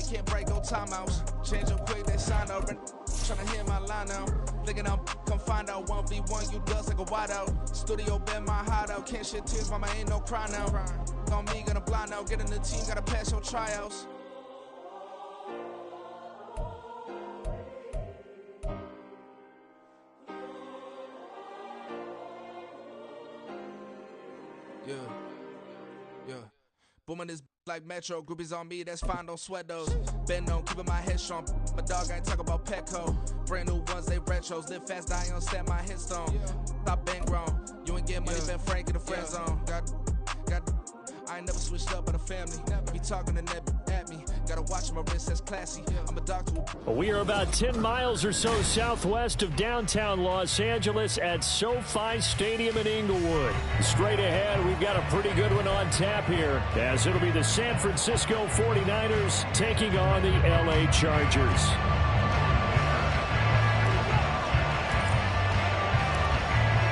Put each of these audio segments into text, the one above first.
can't break no timeouts. Change up quick, they sign up. Tryna hit my line out. Thinking I'm come find out 1v1, you dust like a wideout. Studio been my hideout. Can't shed tears, mama ain't no cry now. On me, gonna blind out. Get in the team, gotta pass your tryouts. Yeah. Booming this like Metro. Groupies on me, that's fine, don't sweat those. Been on, keeping my head strong. My dog ain't talk about Petco. Brand new ones, they retros. Live fast, die on set, my headstone. Stop been grown. You ain't get money, been frank in the friend zone. I ain't never switched up on the family. Be talking to net at me. Gotta watch my wrist, that's classy. I'm a doctor. We are about 10 miles or so southwest of downtown Los Angeles at SoFi Stadium in Inglewood. Straight ahead, we've got a pretty good one on tap here, as it'll be the San Francisco 49ers taking on the LA Chargers.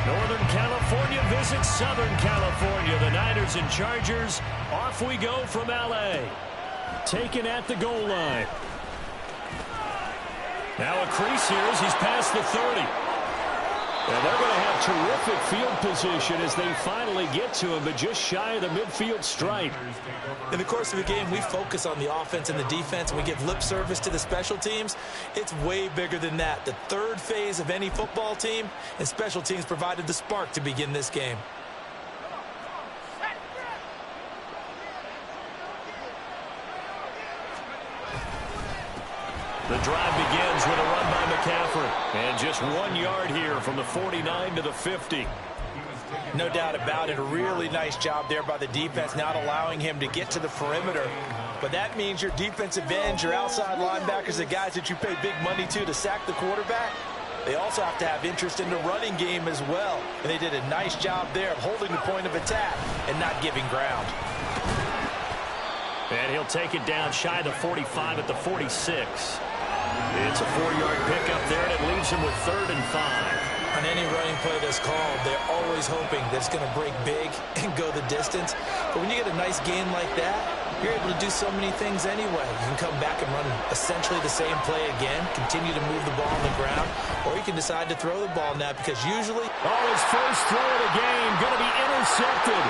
Northern California visits Southern California. The Niners and Chargers, off we go from LA. Taken at the goal line. Now a crease here as he's past the 30. And they're going to have terrific field position as they finally get to him, but just shy of the midfield stripe. In the course of the game, we focus on the offense and the defense, and we give lip service to the special teams. It's way bigger than that. The third phase of any football team, and special teams provided the spark to begin this game. The drive begins with a run by McCaffrey. And just 1 yard here from the 49 to the 50. No doubt about it. A really nice job there by the defense, not allowing him to get to the perimeter. But that means your defensive ends, your outside linebackers, the guys that you pay big money to sack the quarterback, they also have to have interest in the running game as well. And they did a nice job there of holding the point of attack and not giving ground. And he'll take it down shy of the 45 at the 46. It's a 4-yard pickup there, and it leaves him with 3rd and 5. On any running play that's called, they're always hoping that it's going to break big and go the distance. But when you get a nice gain like that, you're able to do so many things anyway. You can come back and run essentially the same play again, continue to move the ball on the ground, or you can decide to throw the ball now because usually... Oh, his first throw of the game going to be intercepted.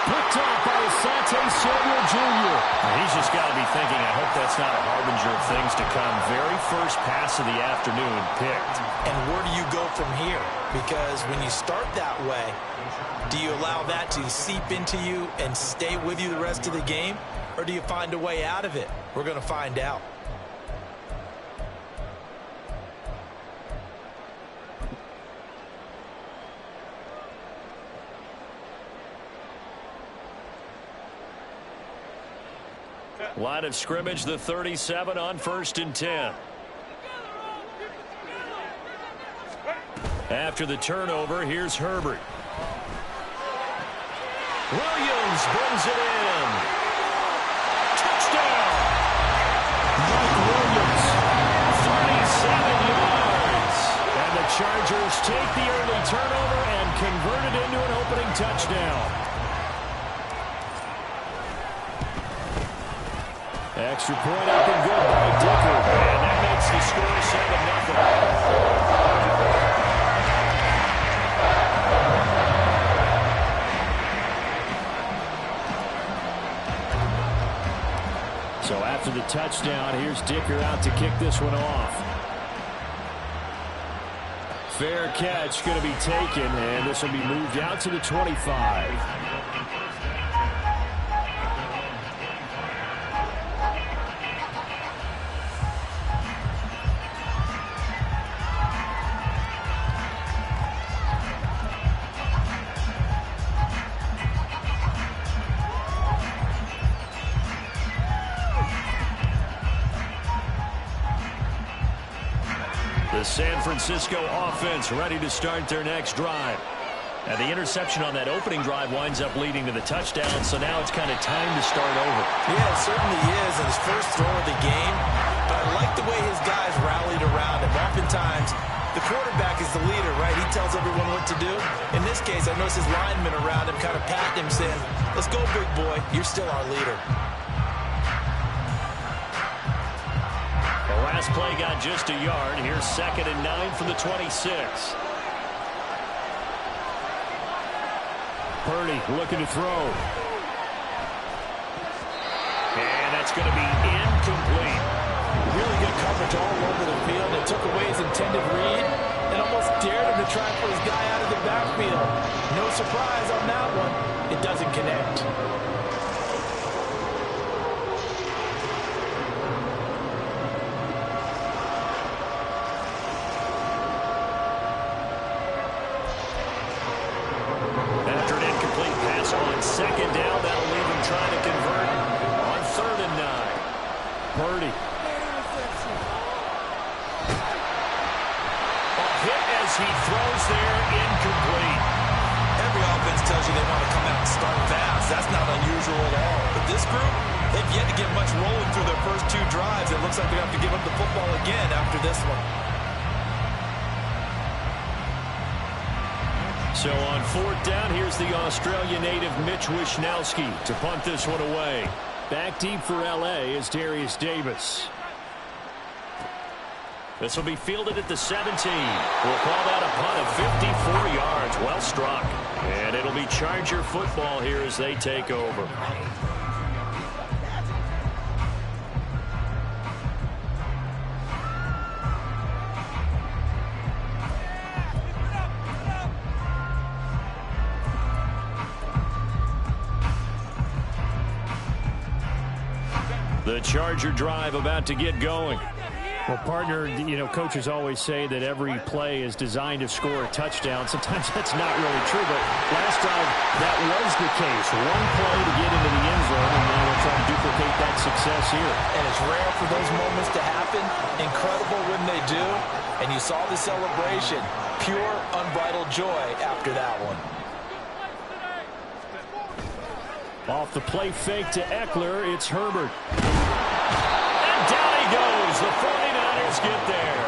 Picked off by Asante Samuel Jr. He's just got to be thinking, I hope that's not a harbinger of things to come. Very first pass of the afternoon picked. And where do you go from here? Because when you start that way, do you allow that to seep into you and stay with you the rest of the game? Or do you find a way out of it? We're going to find out. Line of scrimmage, the 37 on 1st and 10. After the turnover, here's Herbert. Williams brings it in. Touchdown! Mike Williams, 37 yards. And the Chargers take the early turnover and convert it into an opening touchdown. Extra point up and good by Dicker. And that makes the score 7-0. So after the touchdown, here's Dicker out to kick this one off. Fair catch going to be taken, and this will be moved out to the 25. The San Francisco offense ready to start their next drive. And the interception on that opening drive winds up leading to the touchdown, so now it's kind of time to start over. Yeah, it certainly is. And his first throw of the game, but I like the way his guys rallied around him. Oftentimes, the quarterback is the leader, right? He tells everyone what to do. In this case, I noticed his linemen around him kind of patting him, saying, let's go, big boy. You're still our leader. Last play got just a yard. Here's 2nd and 9 from the 26. Purdy looking to throw. And that's going to be incomplete. Really good coverage all over the field. It took away his intended read and almost dared him to try and put his guy out of the backfield. No surprise on that one. It doesn't connect. After an incomplete pass on 2nd down, that'll leave him trying to convert on 3rd and 9. Purdy. He throws there, incomplete. Every offense tells you they want to come out and start fast. That's not unusual at all. But this group, they've yet to get much rolling through their first 2 drives. It looks like they have to give up the football again after this one. So on 4th down, here's the Australia native Mitch Wishnowsky to punt this one away. Back deep for L.A. is Darius Davis. This will be fielded at the 17. We'll call that a punt of 54 yards. Well struck. And it'll be Charger football here as they take over. The Charger drive about to get going. Well, partner, coaches always say that every play is designed to score a touchdown. Sometimes that's not really true, but last drive, that was the case. One play to get into the end zone, and now we'll try to duplicate that success here. And it's rare for those moments to happen. Incredible when they do. And you saw the celebration. Pure, unbridled joy after that one. Off the play fake to Eckler, it's Herbert. And down he goes. The 49ers get there.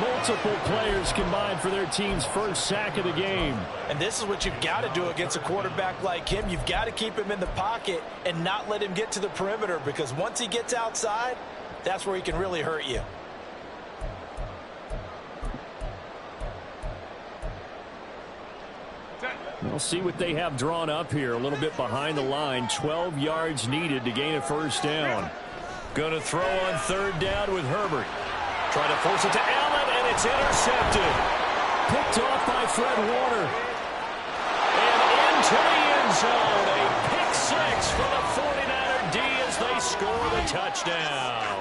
Multiple players combined for their team's first sack of the game. And this is what you've got to do against a quarterback like him. You've got to keep him in the pocket and not let him get to the perimeter, because once he gets outside, that's where he can really hurt you. We'll see what they have drawn up here. A little bit behind the line. 12 yards needed to gain a first down. Going to throw on 3rd down with Herbert. Trying to force it to Allen, and it's intercepted. Picked off by Fred Warner. And into the end zone. A pick 6 for the 49er D as they score the touchdown.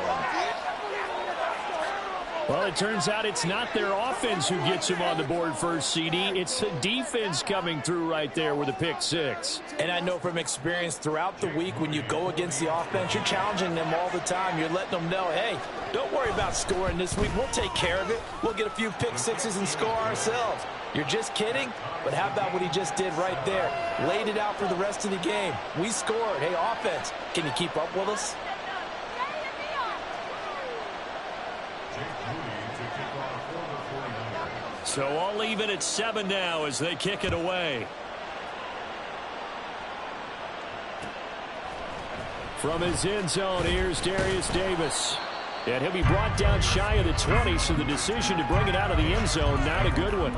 Well, it turns out it's not their offense who gets them on the board first, CD. It's the defense coming through right there with a pick 6. And I know from experience throughout the week, when you go against the offense, you're challenging them all the time. You're letting them know, hey, don't worry about scoring this week. We'll take care of it. We'll get a few pick 6s and score ourselves. You're just kidding? But how about what he just did right there? Laid it out for the rest of the game. We scored. Hey, offense, can you keep up with us? So I'll leave it at 7 now as they kick it away. From his end zone, here's Darius Davis. And he'll be brought down shy of the 20, so the decision to bring it out of the end zone, not a good one.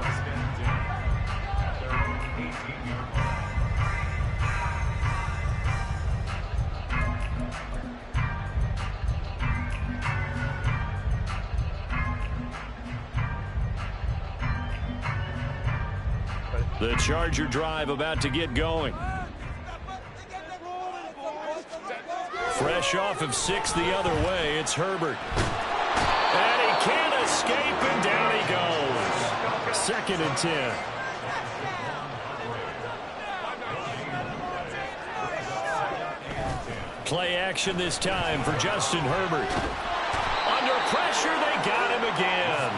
The Charger drive about to get going. Fresh off of 6 the other way, it's Herbert. And he can't escape, and down he goes. 2nd and 10. Play action this time for Justin Herbert. Under pressure, they got him again.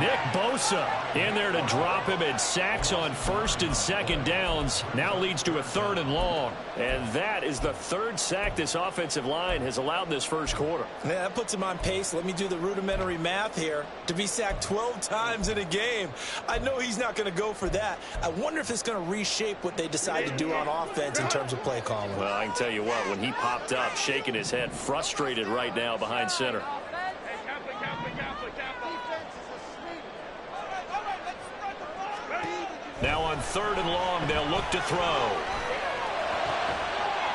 Nick Bosa in there to drop him, and sacks on 1st and 2nd downs. Now leads to a 3rd and long. And that is the 3rd sack this offensive line has allowed in this first quarter. Yeah, that puts him on pace. Let me do the rudimentary math here. To be sacked 12 times in a game, I know he's not going to go for that. I wonder if it's going to reshape what they decide to do on offense in terms of play calling. Well, I can tell you what, when he popped up, shaking his head, frustrated right now behind center. Now on 3rd and long, they'll look to throw.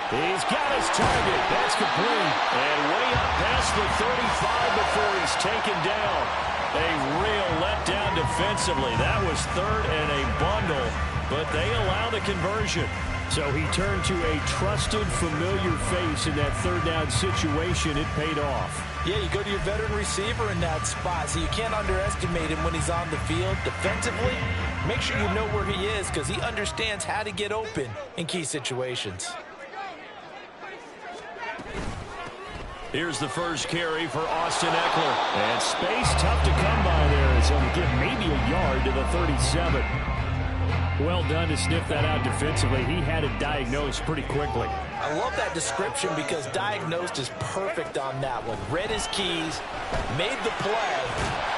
He's got his target. That's complete. And way up past the 35 before he's taken down. A real letdown defensively. That was 3rd and a bundle, but they allow the conversion. So he turned to a trusted, familiar face in that 3rd down situation. It paid off. Yeah, you go to your veteran receiver in that spot, so you can't underestimate him when he's on the field. Defensively, make sure you know where he is because he understands how to get open in key situations. Here's the first carry for Austin Eckler. And space tough to come by there. It's only give maybe a yard to the 37. Well done to sniff that out defensively. He had it diagnosed pretty quickly. I love that description because diagnosed is perfect on that one. Read his keys, made the play,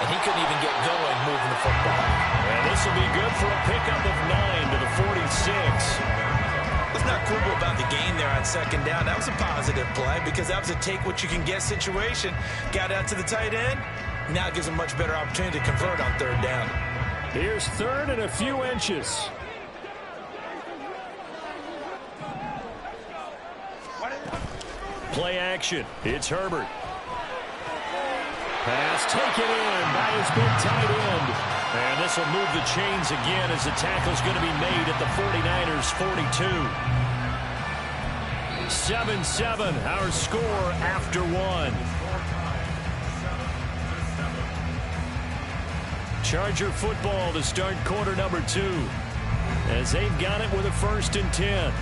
and he couldn't even get going moving the football. And this will be good for a pickup of 9 to the 46. What's not cool about the gain there on 2nd down, that was a positive play because that was a take-what-you-can-get situation. Got out to the tight end. Now it gives a much better opportunity to convert on 3rd down. Here's 3rd and a few inches. Play action. It's Herbert. Pass taken in by his big tight end. And this will move the chains again as the tackle's going to be made at the 49ers' 42. 7-7, our score after 1. Charger football to start quarter number 2 as they've got it with a 1st and 10.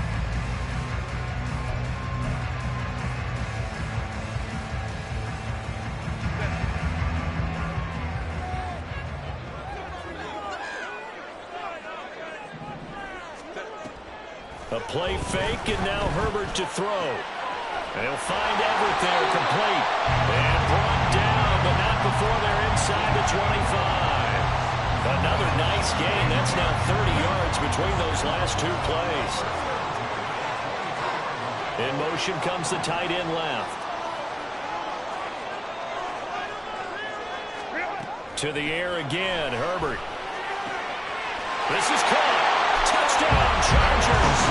A play fake, and now Herbert to throw. They'll find Everett there, complete. And brought down, but not before they're inside the 25. Another nice gain. That's now 30 yards between those last 2 plays. In motion comes the tight end left. To the air again, Herbert. This is caught. Touchdown, Chargers.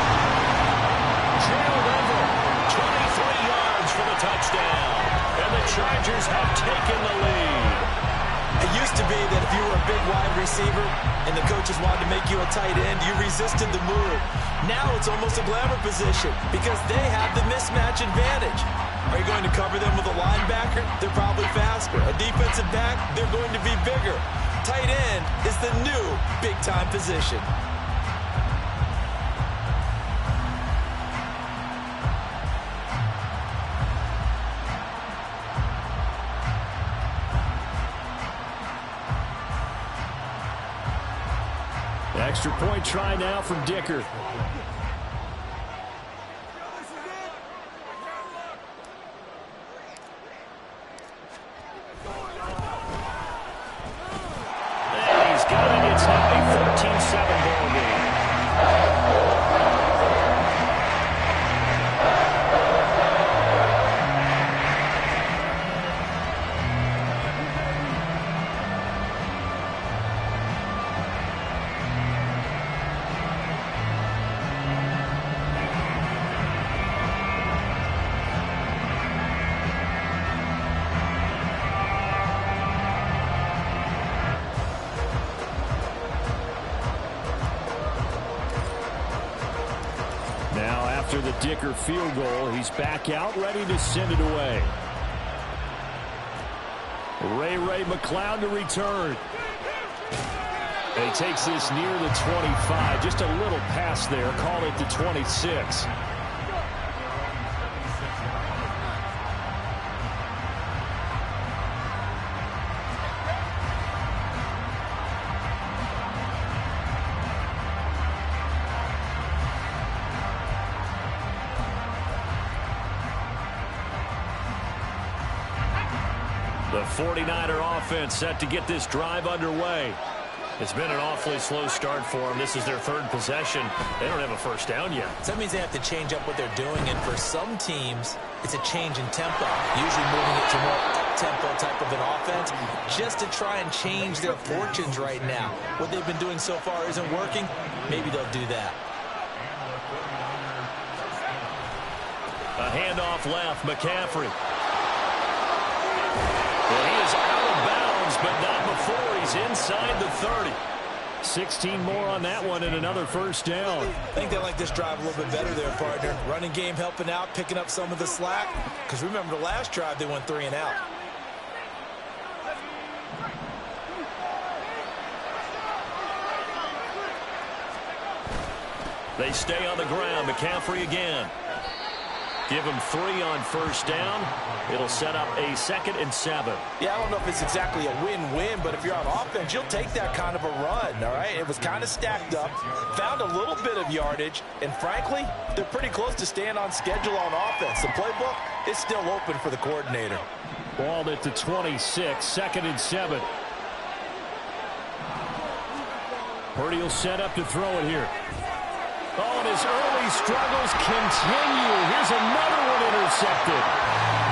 Gerald Everett, 23 yards for the touchdown. And the Chargers have taken the lead. It used to be that if you were a big wide receiver and the coaches wanted to make you a tight end, you resisted the move. Now it's almost a glamour position because they have the mismatch advantage. Are you going to cover them with a linebacker? They're probably faster. A defensive back? They're going to be bigger. Tight end is the new big-time position. Extra point try now from Dicker. And he's got it. It's now a 14-7 ball game. After the Dicker field goal, he's back out, ready to send it away. Ray McCloud to return. He takes this near the 25, just a little past there, call it the 26. The 49er offense set to get this drive underway. It's been an awfully slow start for them. This is their 3rd possession. They don't have a first down yet. So that means they have to change up what they're doing, and for some teams, it's a change in tempo, usually moving it to more up-tempo type of an offense just to try and change their fortunes right now. What they've been doing so far isn't working. Maybe they'll do that. A handoff left, McCaffrey. Well, he is out of bounds, but not before he's inside the 30. 16 more on that one and another first down. I think they like this drive a little bit better there, partner. Running game helping out, picking up some of the slack. Because remember, the last drive, they went 3 and out. They stay on the ground. McCaffrey again. Give him 3 on first down. It'll set up a 2nd and 7. Yeah, I don't know if it's exactly a win-win, but if you're on offense, you'll take that kind of a run, all right? It was kind of stacked up, found a little bit of yardage, and frankly, they're pretty close to staying on schedule on offense. The playbook is still open for the coordinator. Ball at the 26, 2nd and 7. Purdy will set up to throw it here. Oh, and his early struggles continue. Here's another one intercepted.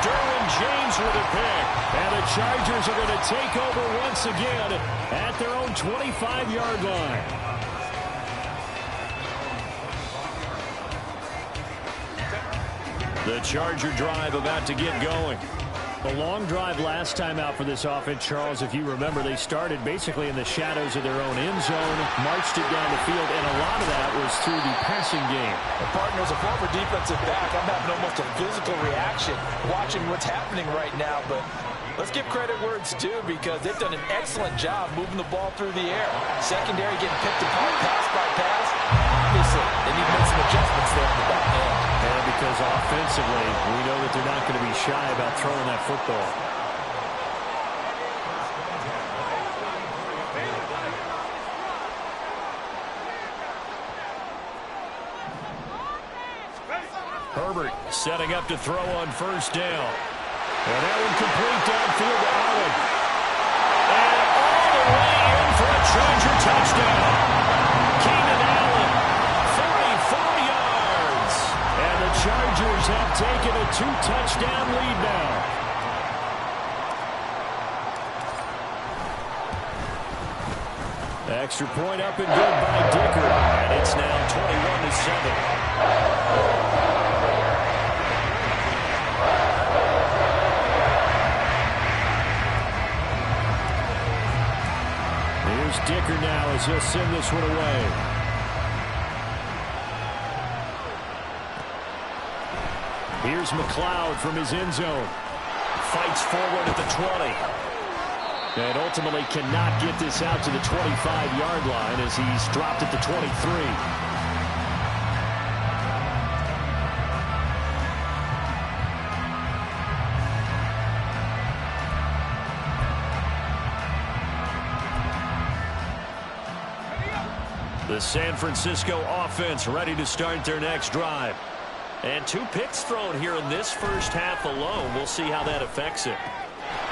Derwin James with a pick. And the Chargers are going to take over once again at their own 25-yard line. The Charger drive about to get going. A long drive last time out for this offense, Charles. If you remember, they started basically in the shadows of their own end zone, marched it down the field, and a lot of that was through the passing game. Well, partner, as a former defensive back, I'm having almost a physical reaction watching what's happening right now. But let's give credit where it's due, because they've done an excellent job moving the ball through the air. Secondary getting picked apart pass by pass. Obviously, they need to make some adjustments there on the back end. And because offensively, we know that they're not going to be shy about throwing that football. Herbert setting up to throw on first down. And that one complete downfield to Allen. And all the way in for a Charger touchdown. Keenan Allen, 44 yards. And the Chargers have taken a 2-touchdown lead now. Extra point up and good by Dicker. And it's now 21-7. Dicker now as he'll send this one away. Here's McLeod from his end zone. Fights forward at the 20. And ultimately cannot get this out to the 25-yard line as he's dropped at the 23. The San Francisco offense ready to start their next drive. And 2 picks thrown here in this first half alone. We'll see how that affects it.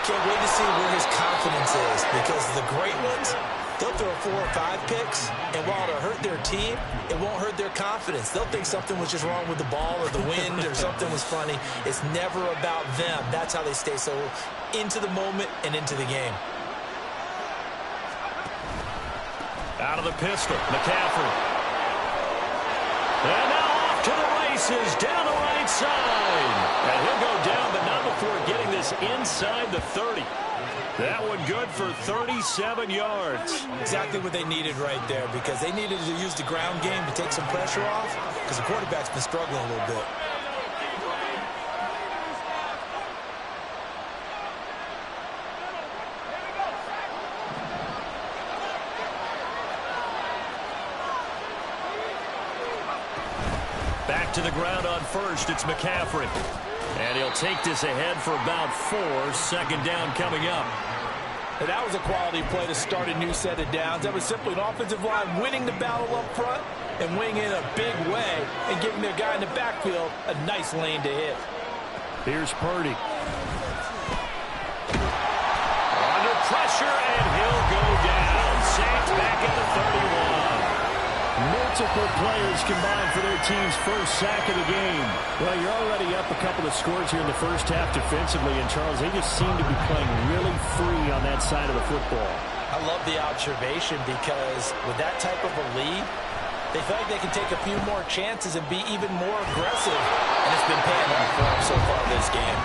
Can't wait to see where his confidence is, because the great ones, they'll throw 4 or 5 picks, and while it'll hurt their team, it won't hurt their confidence. They'll think something was just wrong with the ball or the wind or something was funny. It's never about them. That's how they stay so into the moment and into the game. Out of the pistol, McCaffrey. And now off to the races, down the right side. And he'll go down, but not before getting this inside the 30. That one good for 37 yards. Exactly what they needed right there, because they needed to use the ground game to take some pressure off, because the quarterback's been struggling a little bit. Back to the ground on first, it's McCaffrey. And he'll take this ahead for about 4. 2nd down coming up. And that was a quality play to start a new set of downs. That was simply an offensive line winning the battle up front and winning in a big way and giving their guy in the backfield a nice lane to hit. Here's Purdy. Under pressure, and he'll go down. Saints back at the 31. multiple players combined for their team's first sack of the game. Well, you're already up a couple of scores here in the first half defensively, and Charles, they just seem to be playing really free on that side of the football. I love the observation because with that type of a lead, they feel like they can take a few more chances and be even more aggressive, and it's been paying off for them so far this game.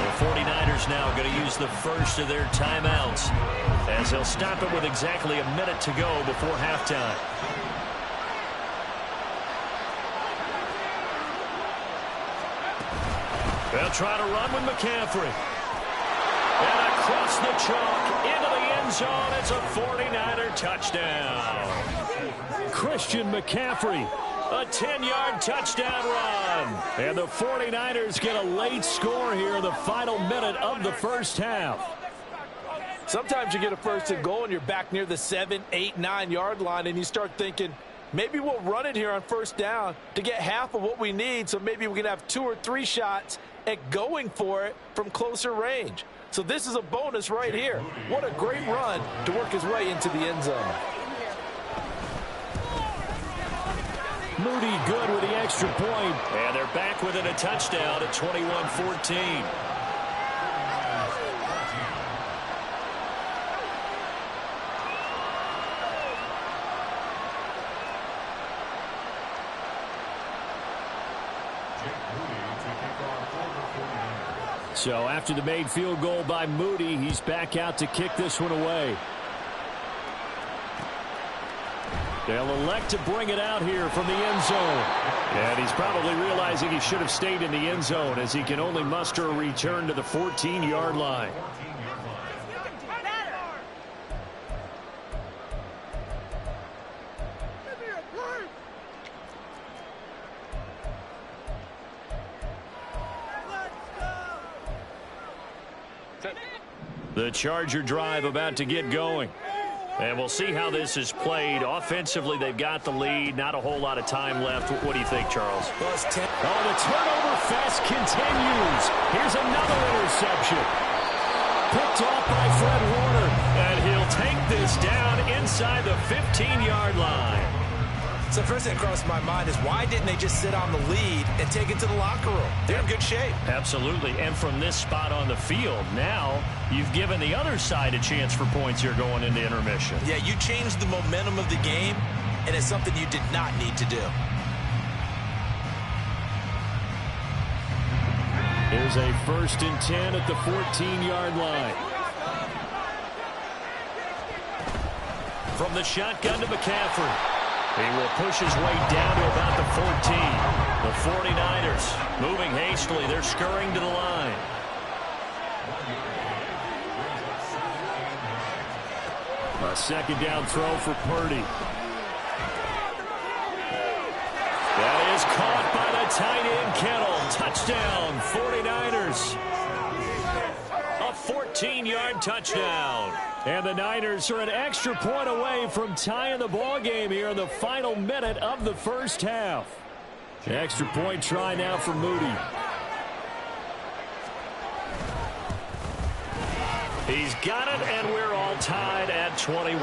The 49ers now going to use the first of their timeouts as they'll stop it with exactly a minute to go before halftime. They'll try to run with McCaffrey. And across the chalk into the end zone. It's a 49er touchdown. Christian McCaffrey, a 10-yard touchdown run. And the 49ers get a late score here in the final minute of the first half. Sometimes you get a first and goal and you're back near the 7, 8, 9-yard line and you start thinking, maybe we'll run it here on first down to get half of what we need, so maybe we can have 2 or 3 shots at going for it from closer range. So this is a bonus right here. What a great run to work his way into the end zone. Moody good with the extra point. And they're back within a touchdown at 21-14. So after the made field goal by Moody, he's back out to kick this one away. They'll elect to bring it out here from the end zone. And he's probably realizing he should have stayed in the end zone as he can only muster a return to the 14-yard line. The Charger drive about to get going. And we'll see how this is played. Offensively, they've got the lead. Not a whole lot of time left. What do you think, Charles? Well, it's 10. Oh, the turnover fest continues. Here's another interception. Picked off by Fred Warner. And he'll take this down inside the 15-yard line. So the first thing that crossed my mind is why didn't they just sit on the lead and take it to the locker room? They're in good shape. Absolutely. And from this spot on the field, now you've given the other side a chance for points here going into intermission. Yeah, you changed the momentum of the game, and it's something you did not need to do. Here's a 1st and 10 at the 14-yard line. From the shotgun to McCaffrey. He will push his way down to about the 14. The 49ers moving hastily. They're scurrying to the line. A second down throw for Purdy. That is caught by the tight end Kittle. Touchdown, 49ers. A 14-yard touchdown. And the Niners are an extra point away from tying the ball game here in the final minute of the first half. Extra point try now for Moody. He's got it, and we're all tied at 21.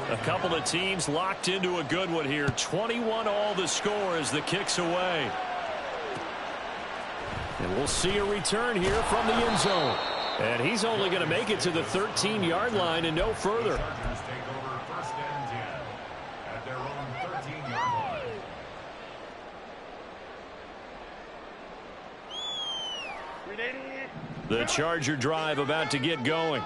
A couple of teams locked into a good one here. 21 all the score as the kick's away. And we'll see a return here from the end zone. And he's only going to make it to the 13-yard line and no further. The Charger drive about to get going.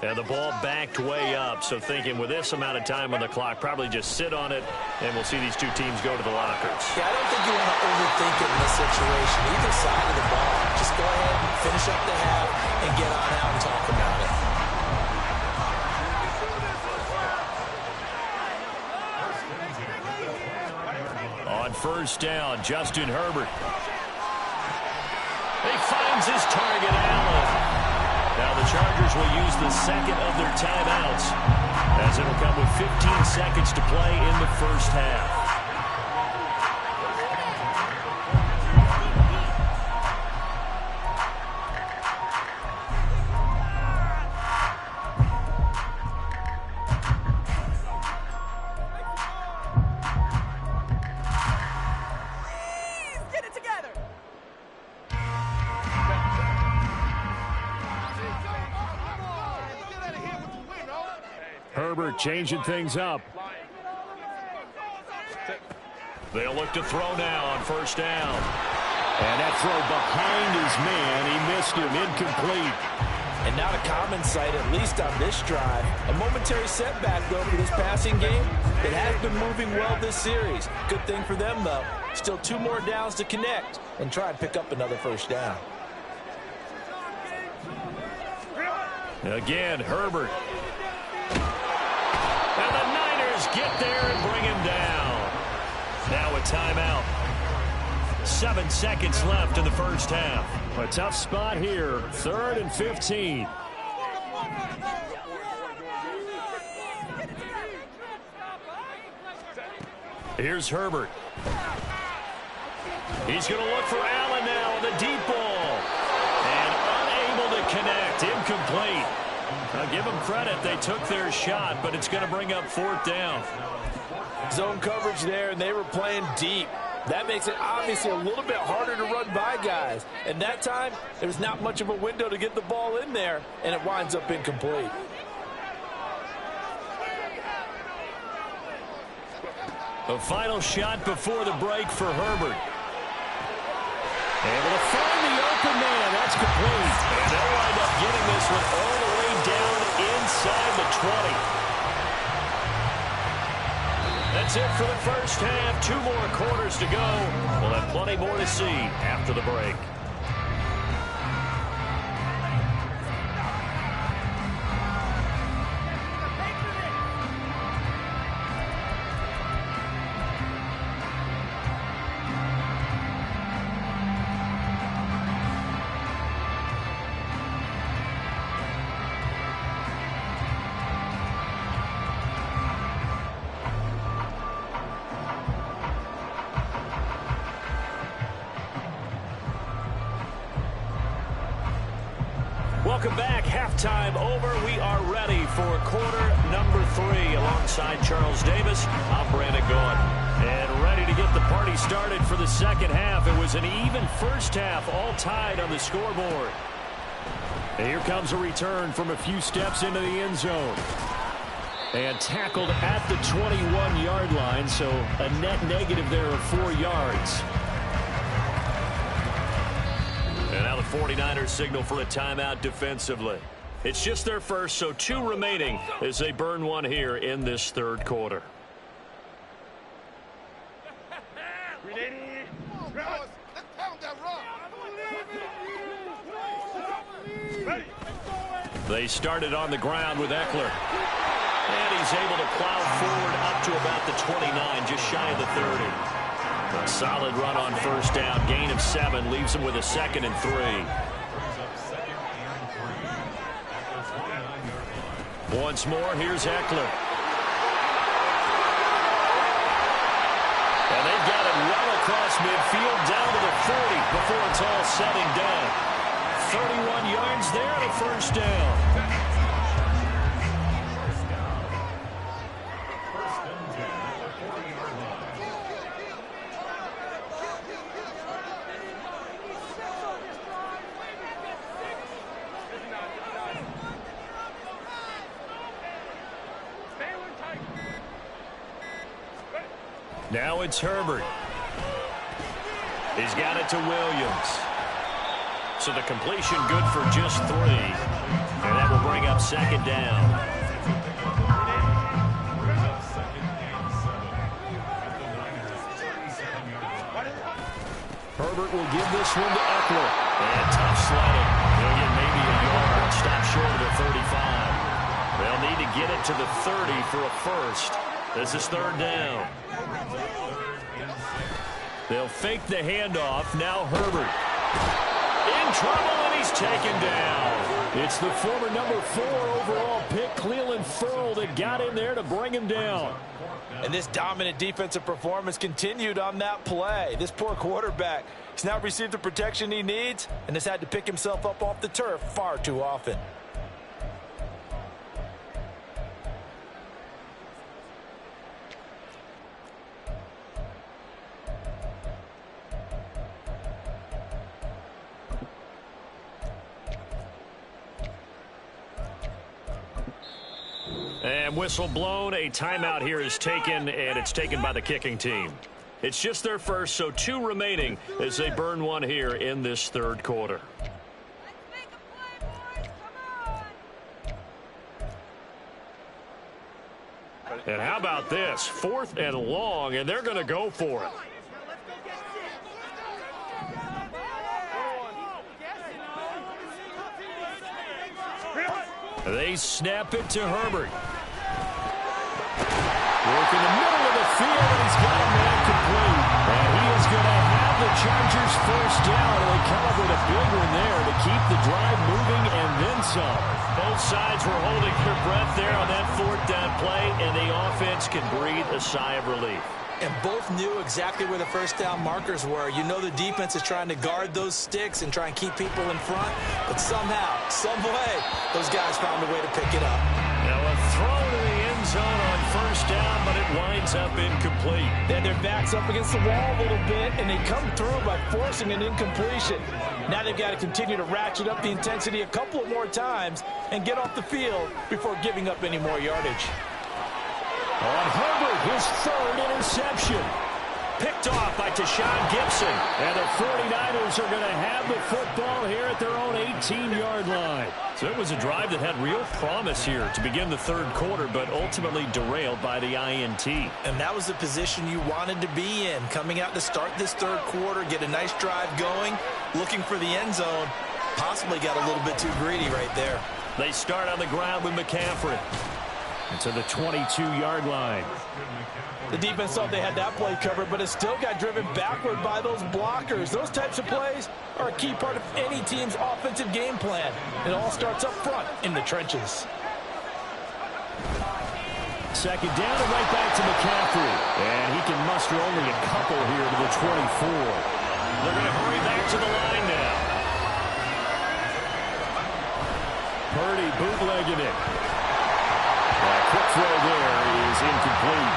And the ball backed way up, so thinking with this amount of time on the clock, probably just sit on it, and we'll see these two teams go to the lockers. Yeah, I don't think you want to overthink it in this situation. Either side of the ball, just go ahead and finish up the half and get on out and talk about it. On first down, Justin Herbert. He finds his target, Allen. Now the Chargers will use the second of their timeouts as it'll come with 15 seconds to play in the first half. Herbert changing things up. They'll look to throw now on first down. And that throw behind his man. He missed him. Incomplete. And not a common sight, at least on this drive. A momentary setback, though, for this passing game. It has been moving well this series. Good thing for them, though. Still 2 more downs to connect and try and pick up another first down. Again, Herbert. And the Niners get there and bring him down. Now a timeout. 7 seconds left in the first half. A tough spot here. 3rd and 15. Here's Herbert. He's going to look for Allen now on the deep ball. And unable to connect. Incomplete. I'll give them credit. They took their shot, but it's going to bring up 4th down. Zone coverage there, and they were playing deep. That makes it obviously a little bit harder to run by guys. And that time, there was not much of a window to get the ball in there, and it winds up incomplete. A final shot before the break for Herbert. Able to find the open man. That's complete. And they'll wind up getting this one all the way down inside the 20. That's it for the first half. 2 more quarters to go. We'll have plenty more to see after the break. Welcome back. Halftime over. We are ready for quarter number 3. Alongside Charles Davis, I'm Brandon Gordon. And ready to get the party started for the second half. It was an even first half, all tied on the scoreboard. And here comes a return from a few steps into the end zone. And tackled at the 21-yard line, so a net negative there of 4 yards. And now the 49ers signal for a timeout defensively. It's just their first, so 2 remaining as they burn one here in this 3rd quarter. They started on the ground with Eckler. And he's able to plow forward up to about the 29, just shy of the 30. A solid run on first down. Gain of 7 leaves him with a 2nd and 3. Once more, here's Eckler. And they've got it well across midfield down to the 40 before it's all said and done. 31 yards there and a first down. Now it's Herbert. He's got it to Williams. So the completion good for just 3. And that will bring up 2nd down. Herbert will give this one to Eckler. And tough sledding. He'll get maybe a yard. Stop short of the 35. They'll need to get it to the 30 for a first. This is 3rd down. They'll fake the handoff. Now Herbert. In trouble, and he's taken down. It's the former number 4 overall pick, Cleveland Ferrell, that got in there to bring him down. And this dominant defensive performance continued on that play. This poor quarterback has now received the protection he needs and has had to pick himself up off the turf far too often. And whistle blown. A timeout here is taken, and it's taken by the kicking team. It's just their first, so 2 remaining as they burn one here in this third quarter. And how about this? 4th and long, and they're going to go for it. They snap it to Herbert. Work in the middle of the field, and he's got a man complete. And he is going to have the Chargers first down. And they come up with a big one there to keep the drive moving and then some. Both sides were holding their breath there on that 4th down play, and the offense can breathe a sigh of relief. And both knew exactly where the first down markers were. You know the defense is trying to guard those sticks and try and keep people in front. But somehow, some way, those guys found a way to pick it up. Now a throw to the end zone on first down, but it winds up incomplete. Then their backs up against the wall a little bit, and they come through by forcing an incompletion. Now they've got to continue to ratchet up the intensity a couple of more times and get off the field before giving up any more yardage. On Herbert, his 3rd interception. Picked off by Tashawn Gibson. And the 49ers are going to have the football here at their own 18-yard line. So it was a drive that had real promise here to begin the third quarter, but ultimately derailed by the INT. And that was the position you wanted to be in, coming out to start this third quarter, get a nice drive going, looking for the end zone. Possibly got a little bit too greedy right there. They start on the ground with McCaffrey. To the 22-yard line. The defense thought they had that play covered, but it still got driven backward by those blockers. Those types of plays are a key part of any team's offensive game plan. It all starts up front in the trenches. 2nd down and right back to McCaffrey. And he can muster only a couple here to the 24. They're going to hurry back to the line now. Purdy bootlegging it. Quick throw there is incomplete.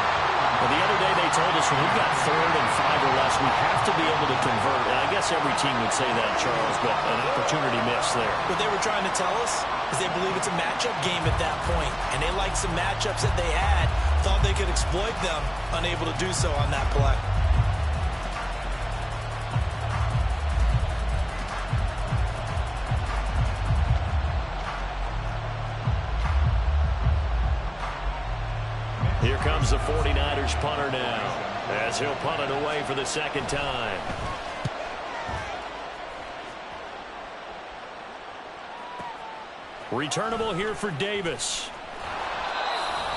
But the other day they told us when we've got 3rd and 5 or less, we have to be able to convert. And I guess every team would say that, Charles, but an opportunity missed there. What they were trying to tell us is they believe it's a matchup game at that point. And they liked some matchups that they had, thought they could exploit them, unable to do so on that play. Here comes the 49ers punter now, as he'll punt it away for the 2nd time. Returnable here for Davis.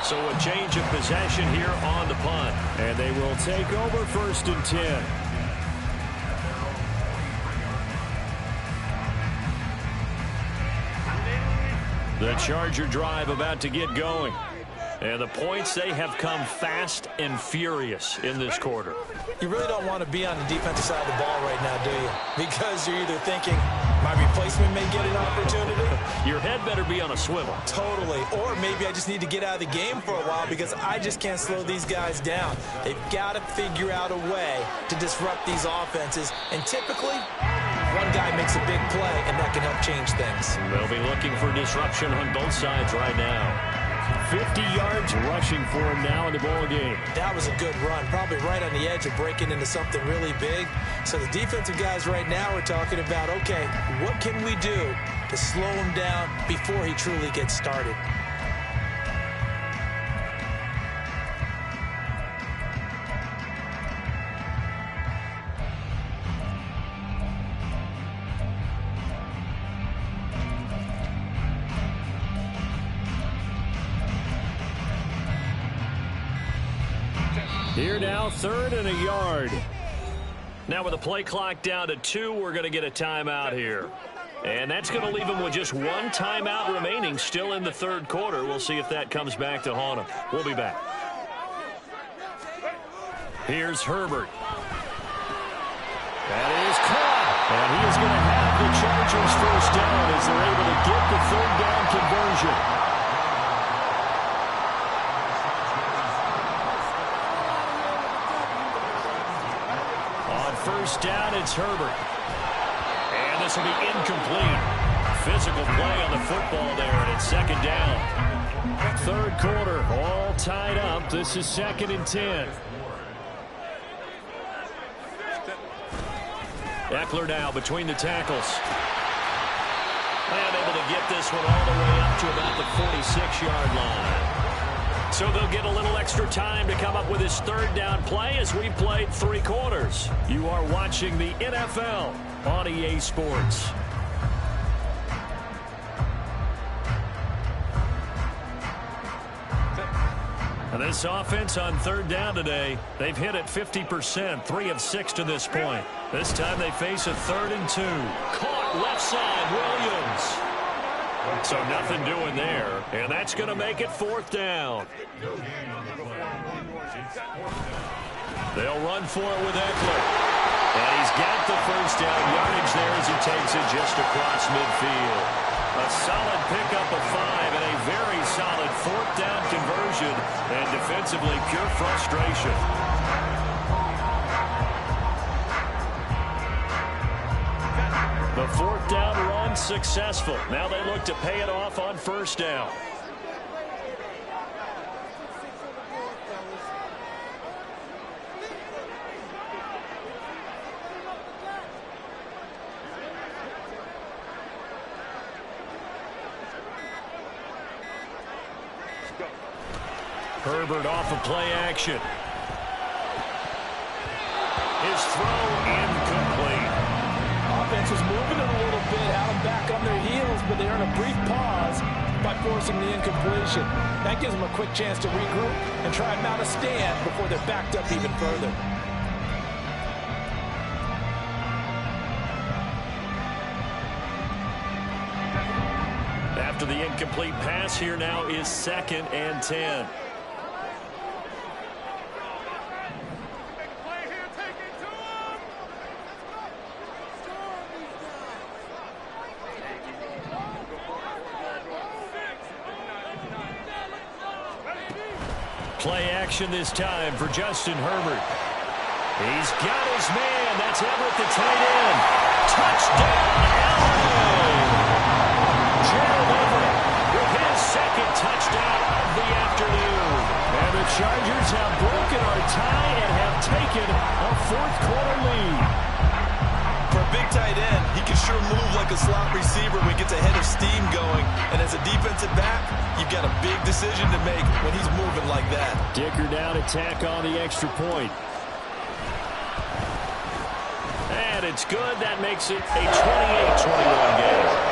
So a change of possession here on the punt. And they will take over 1st and 10. The Charger drive about to get going. And the points, they have come fast and furious in this quarter. You really don't want to be on the defensive side of the ball right now, do you? Because you're either thinking, my replacement may get an opportunity. Your head better be on a swivel. Totally. Or maybe I just need to get out of the game for a while because I just can't slow these guys down. They've got to figure out a way to disrupt these offenses. And typically, one guy makes a big play, and that can help change things. They'll be looking for disruption on both sides right now. 50 yards rushing for him now in the ball game. That was a good run, probably right on the edge of breaking into something really big. So the defensive guys right now are talking about, okay, what can we do to slow him down before he truly gets started? Here now, 3rd and a yard. Now with the play clock down to 2, we're going to get a timeout here. And that's going to leave them with just 1 timeout remaining still in the third quarter. We'll see if that comes back to haunt them. We'll be back. Here's Herbert. That is caught. And he is going to have the Chargers first down as they're able to get the 3rd down conversion. First down, it's Herbert. And this will be incomplete. Physical play on the football there, and it's 2nd down. Third quarter, all tied up. This is 2nd and 10. Eckler now between the tackles. And able to get this one all the way up to about the 46-yard line. So they'll get a little extra time to come up with his third down play as we've played 3 quarters. You are watching the NFL on EA Sports. This offense on 3rd down today, they've hit it 50%, 3 of 6 to this point. This time they face a 3rd and 2. Caught left side, Williams. So nothing doing there, and that's going to make it 4th down. They'll run for it with Eckler. And he's got the first down yardage there as he takes it just across midfield. A solid pickup of 5 and a very solid 4th down conversion, and defensively pure frustration. The 4th down run successful. Now they look to pay it off on 1st down. Herbert off of play action. His throw incomplete. Offense was moving it a little bit, had them back on their heels, but they earned a brief pause by forcing the incompletion. That gives them a quick chance to regroup and try and mount a stand before they're backed up even further. After the incomplete pass, here now is 2nd and 10. Play action this time for Justin Herbert. He's got his man. That's Everett, the tight end. Touchdown, LA! Gerald Everett with his 2nd touchdown of the afternoon. And the Chargers have broken our tie and have taken a 4th quarter lead. For a big tight end, he can sure move like a slot receiver when he gets a head of steam going. And as a defensive back, you've got a big decision to make when he's moving like that. Dicker down to tack on the extra point. And it's good. That makes it a 28-21 game.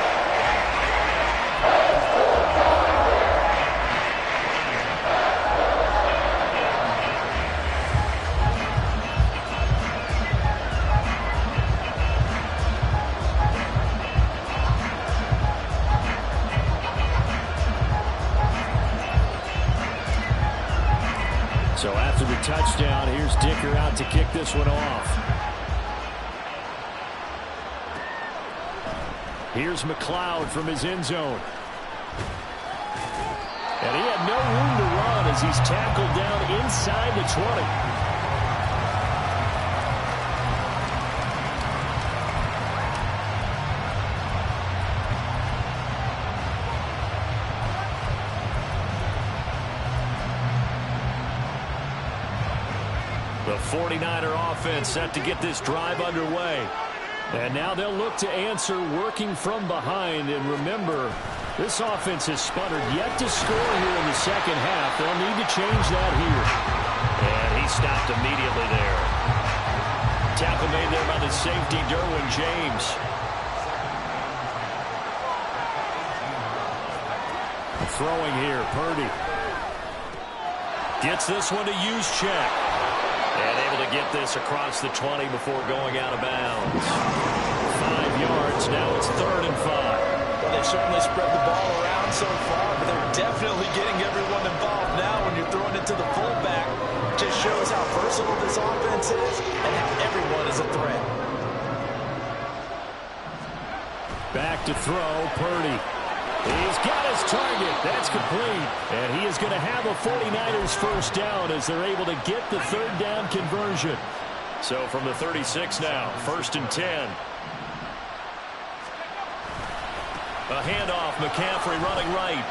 So after the touchdown, here's Dicker out to kick this one off. Here's McLeod from his end zone. And he had no room to run as he's tackled down inside the 20. The 49er offense set to get this drive underway. And now they'll look to answer working from behind. And remember, this offense has sputtered yet to score here in the 2nd half. They'll need to change that here. And he stopped immediately there. Tackle made there by the safety, Derwin James. Throwing here, Purdy. Gets this one to Juszczyk. And able to get this across the 20 before going out of bounds. 5 yards. Now it's 3rd and 5. Well, they've certainly spread the ball around so far, but they're definitely getting everyone involved now when you're throwing it to the fullback. Just shows how versatile this offense is and how everyone is a threat. Back to throw, Purdy. He's got his target. That's complete. And he is going to have a 49ers first down as they're able to get the 3rd down conversion. So from the 36 now, 1st and 10. A handoff, McCaffrey running right.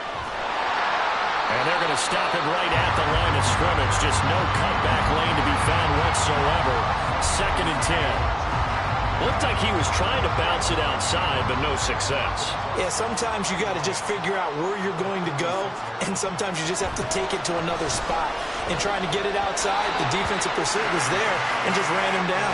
And they're going to stop it right at the line of scrimmage. Just no cutback lane to be found whatsoever. 2nd and 10. Looked like he was trying to bounce it outside, but no success. Yeah, sometimes you got to just figure out where you're going to go, and sometimes you just have to take it to another spot. In trying to get it outside, the defensive pursuit was there and just ran him down.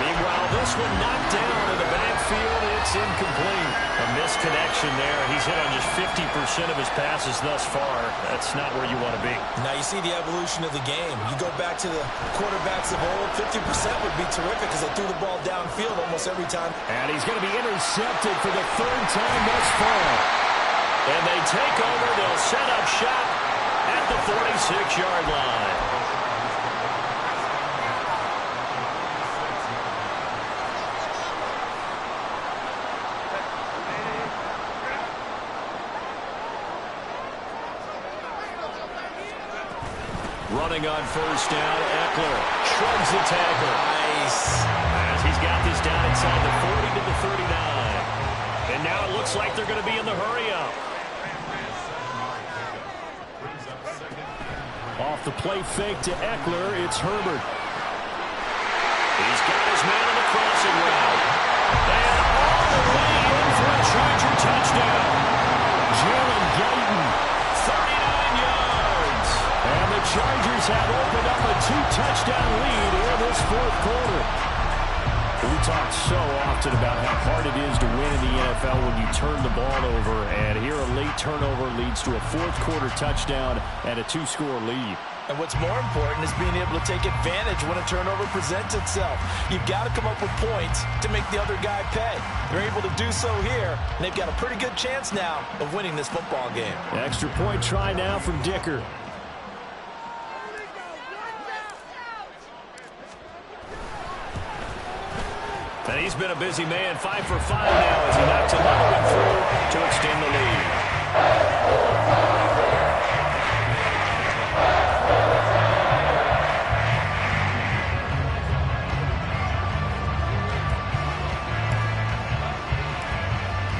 Meanwhile, this one knocked down in the backfield. It's incomplete. A misconnection there. He's hit on just 50% of his passes thus far. That's not where you want to be. Now you see the evolution of the game. You go back to the quarterbacks of old, 50% would be terrific because they threw the ball downfield almost every time. And he's going to be intercepted for the 3rd time thus far. And they take over. They'll set up shop at the 46-yard line. Running on 1st down, Eckler shrugs the tackle. Nice. As he's got this down inside the 40 to the 39. And now it looks like they're going to be in the hurry-up. Off the play fake to Eckler, it's Herbert. He's got his man on the crossing route. And all the way in for a Charger touchdown. Jalen Guyton, 39 yards. And the Chargers have opened up a 2-touchdown lead in this 4th quarter. We talk so often about how hard it is to win in the NFL when you turn the ball over. And here a late turnover leads to a 4th quarter touchdown and a 2-score lead. And what's more important is being able to take advantage when a turnover presents itself. You've got to come up with points to make the other guy pay. They're able to do so here, and they've got a pretty good chance now of winning this football game. Extra point try now from Dicker. And he's been a busy man, 5 for 5 now as he knocks another one through to extend the lead.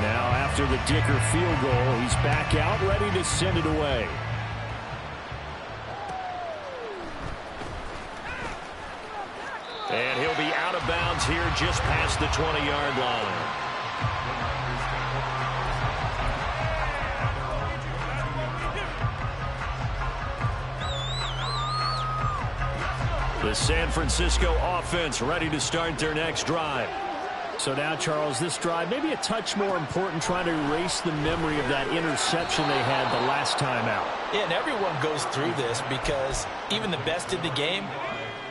Now after the Dicker field goal, he's back out, ready to send it away. And he'll be out of bounds here just past the 20-yard line. The San Francisco offense ready to start their next drive. So now, Charles, this drive maybe a touch more important, trying to erase the memory of that interception they had the last time out. Yeah, and everyone goes through this because even the best in the game,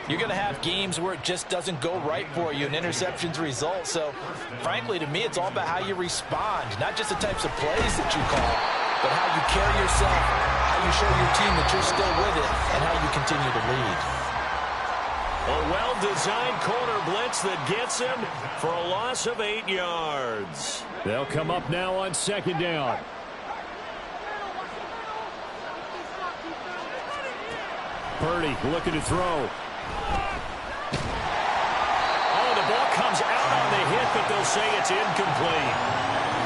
you're going to have games where it just doesn't go right for you and interceptions result. So, frankly, to me, it's all about how you respond, not just the types of plays that you call, but how you carry yourself, how you show your team that you're still with it, and how you continue to lead. A well-designed corner blitz that gets him for a loss of 8 yards. They'll come up now on 2nd down. Purdy looking to throw. Oh, the ball comes out on the hit, but they'll say it's incomplete.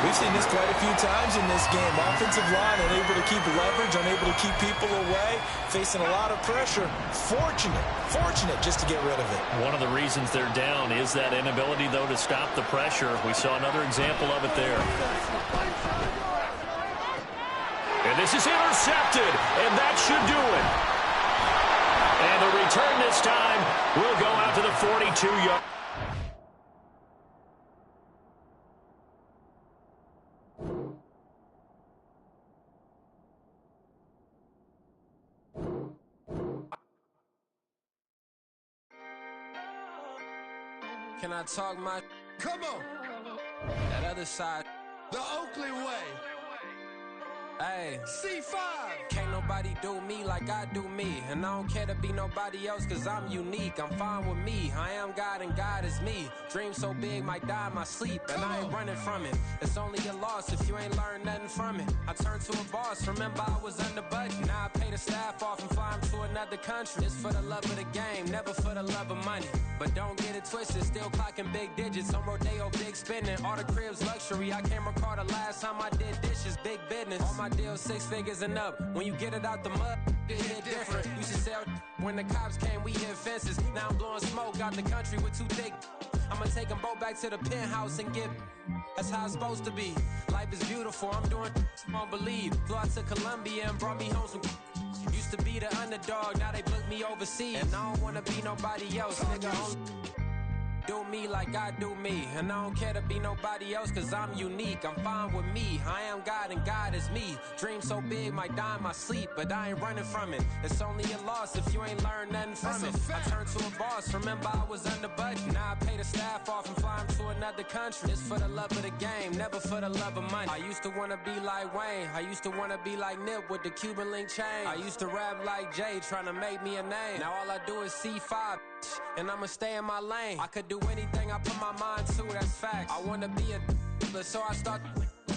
We've seen this quite a few times in this game. Offensive line unable to keep leverage, unable to keep people away, facing a lot of pressure. Fortunate just to get rid of it. One of the reasons they're down is that inability, though, to stop the pressure. We saw another example of it there. And this is intercepted, and that should do it. And the return this time will go out to the 42-yard. Can I talk my... Come on! That other side. The Oakley way. Hey. C5. Can't nobody do me like I do me. And I don't care to be nobody else cause I'm unique. I'm fine with me. I am God and God is me. Dream so big might die in my sleep. And I ain't running from it. It's only a loss if you ain't learned nothing from it. I turned to a boss. Remember I was under budget. Now I pay the staff off and fly them to another country. It's for the love of the game, never for the love of money. But don't get it twisted, still clocking big digits. On Rodeo, big spending, all the cribs luxury. I can't recall the last time I did dishes, big business. All my deals 6 figures and up. When you get it out the mud, it hit different. Used to sell when the cops came, we hit fences. Now I'm blowing smoke out the country with 2 thick. I'ma take them both back to the penthouse and get. That's how it's supposed to be. Life is beautiful, I'm doing won't believe. Flew out to Colombia and brought me home some. Used to be the underdog, now they book me overseas. And I don't wanna be nobody else, nigga. Do me like I do me. And I don't care to be nobody else, cause I'm unique. I'm fine with me, I am God and God is me. Dream so big, might die in my sleep, but I ain't running from it. It's only a loss if you ain't learned nothing from it. I turned to a boss, remember I was under budget. Now I pay the staff off and fly them to another country. It's for the love of the game, never for the love of money. I used to wanna be like Wayne, I used to wanna be like Nip with the Cuban link chain. I used to rap like Jay, trying to make me a name. Now all I do is C5, and I'ma stay in my lane. I could do anything I put my mind to, that's facts. I wanna be a so I start.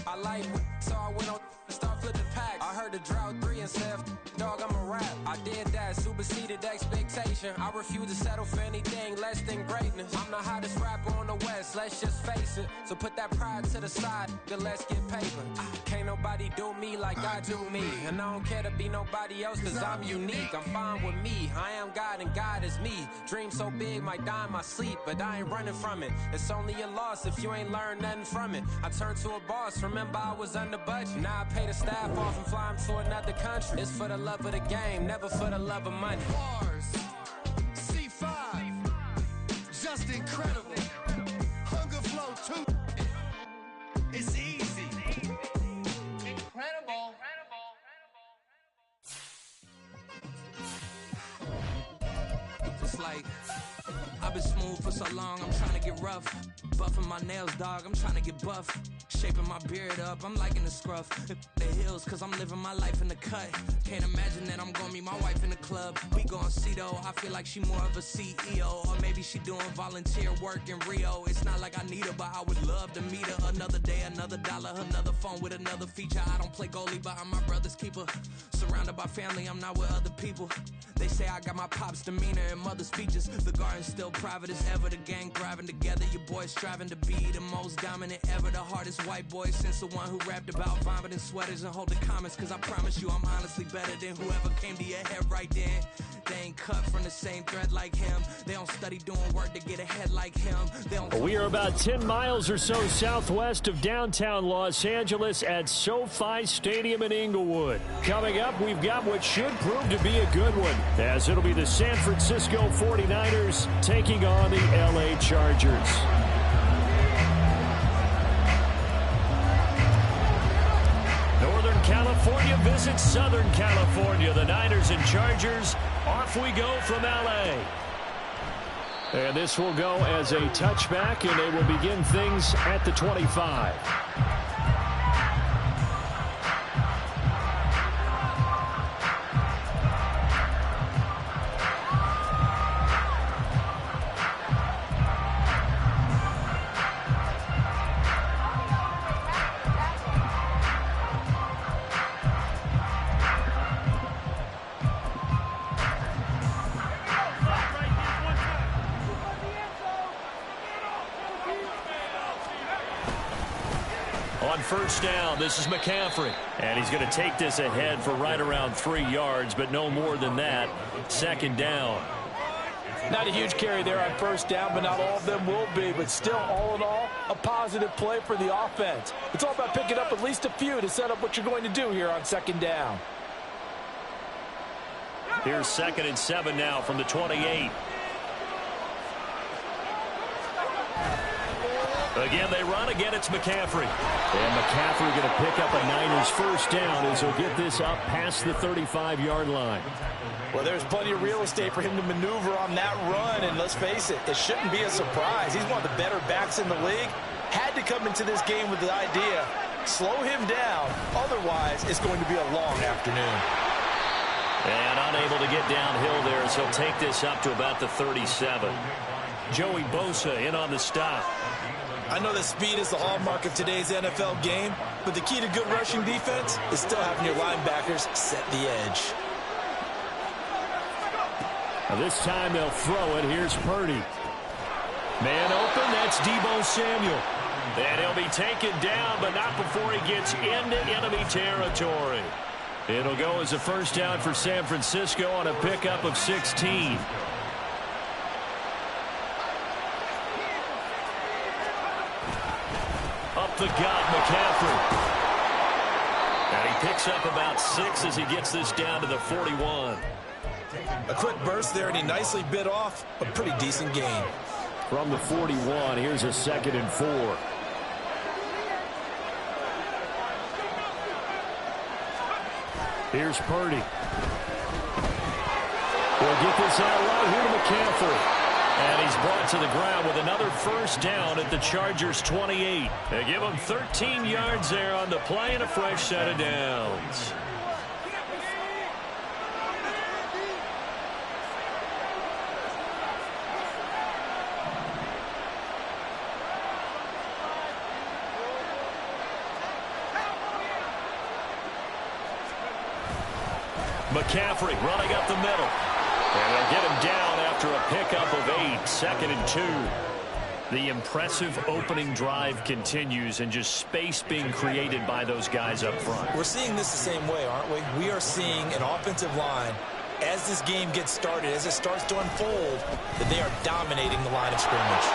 I like so I went on and start flipping packs. I heard the drought 3 and said, dog, I'm a rap. I did that, superseded expectation. I refuse to settle for anything less than greatness. I'm the hottest rapper on the West, let's just face it. So put that pride to the side, then let's get paper. Can't nobody do me like I do me. And I don't care to be nobody else, cause I'm unique. I'm fine with me, I am God and God is me. Dream so big, might die in my sleep, but I ain't running from it. It's only a loss if you ain't learned nothing from it. I turned to a boss, remember I was under budget. Now I pay the staff off and fly them to another country. It's for the love of the game, never for the love of money. Bars, C5, just incredible. Hunger Flow 2, it's easy. Incredible. It's like I've been smooth for so long, I'm trying to get rough. Buffing my nails, dog, I'm trying to get buff. Shaping my beard up, I'm liking the scruff. The hills, cause I'm living my life in the cut. Can't imagine that I'm gonna meet my wife in the club. We gon' see though, I feel like she more of a CEO. Or maybe she doing volunteer work in Rio. It's not like I need her, but I would love to meet her. Another day, another dollar, another phone with another feature. I don't play goalie, but I'm my brother's keeper. Surrounded by family, I'm not with other people. They say I got my pop's demeanor and mother's features. The garden's still private as ever, the gang thriving together. Your boys striving to be the most dominant ever. The hardest white boy since the one who rapped about vomiting sweaters and holding comments. Cause I promise you I'm honestly better than whoever came to your head right then. They ain't cut from the same thread like him. They don't study doing work to get ahead like him. We are about 10 miles or so southwest of downtown Los Angeles at SoFi Stadium in Inglewood. Coming up, we've got what should prove to be a good one, as it'll be the San Francisco 49ers taking on the LA Chargers. Northern California visits Southern California. The Niners and Chargers, off we go from LA. And this will go as a touchback, and they will begin things at the 25. On first down, this is McCaffrey. And he's going to take this ahead for right around 3 yards, but no more than that. Second down. Not a huge carry there on first down, but not all of them will be. But still, all in all, a positive play for the offense. It's all about picking up at least a few to set up what you're going to do here on second down. Here's 2nd and 7 now from the 28. Again, they run. Again, it's McCaffrey. And McCaffrey going to pick up a Niners first down as he'll get this up past the 35-yard line. Well, there's plenty of real estate for him to maneuver on that run, and let's face it, it shouldn't be a surprise. He's one of the better backs in the league. Had to come into this game with the idea, slow him down, otherwise it's going to be a long afternoon. And unable to get downhill there as he'll take this up to about the 37. Joey Bosa in on the stop. I know that speed is the hallmark of today's NFL game, but the key to good rushing defense is still having your linebackers set the edge. Now this time they'll throw it. Here's Purdy. Man open, that's Deebo Samuel. And he'll be taken down, but not before he gets into enemy territory. It'll go as a first down for San Francisco on a pickup of 16. Up the gut, McCaffrey. And he picks up about 6 as he gets this down to the 41. A quick burst there, and he nicely bit off a pretty decent gain. From the 41, here's a 2nd and 4. Here's Purdy. We'll get this out right here to McCaffrey. And he's brought to the ground with another first down at the Chargers' 28. They give him 13 yards there on the play and a fresh set of downs. McCaffrey running up the middle. And they'll get him down after a pickup of 8, 2nd and 2. The impressive opening drive continues, and just space being created by those guys up front. We're seeing this the same way, aren't we? We are seeing an offensive line, as this game gets started, as it starts to unfold, that they are dominating the line of scrimmage.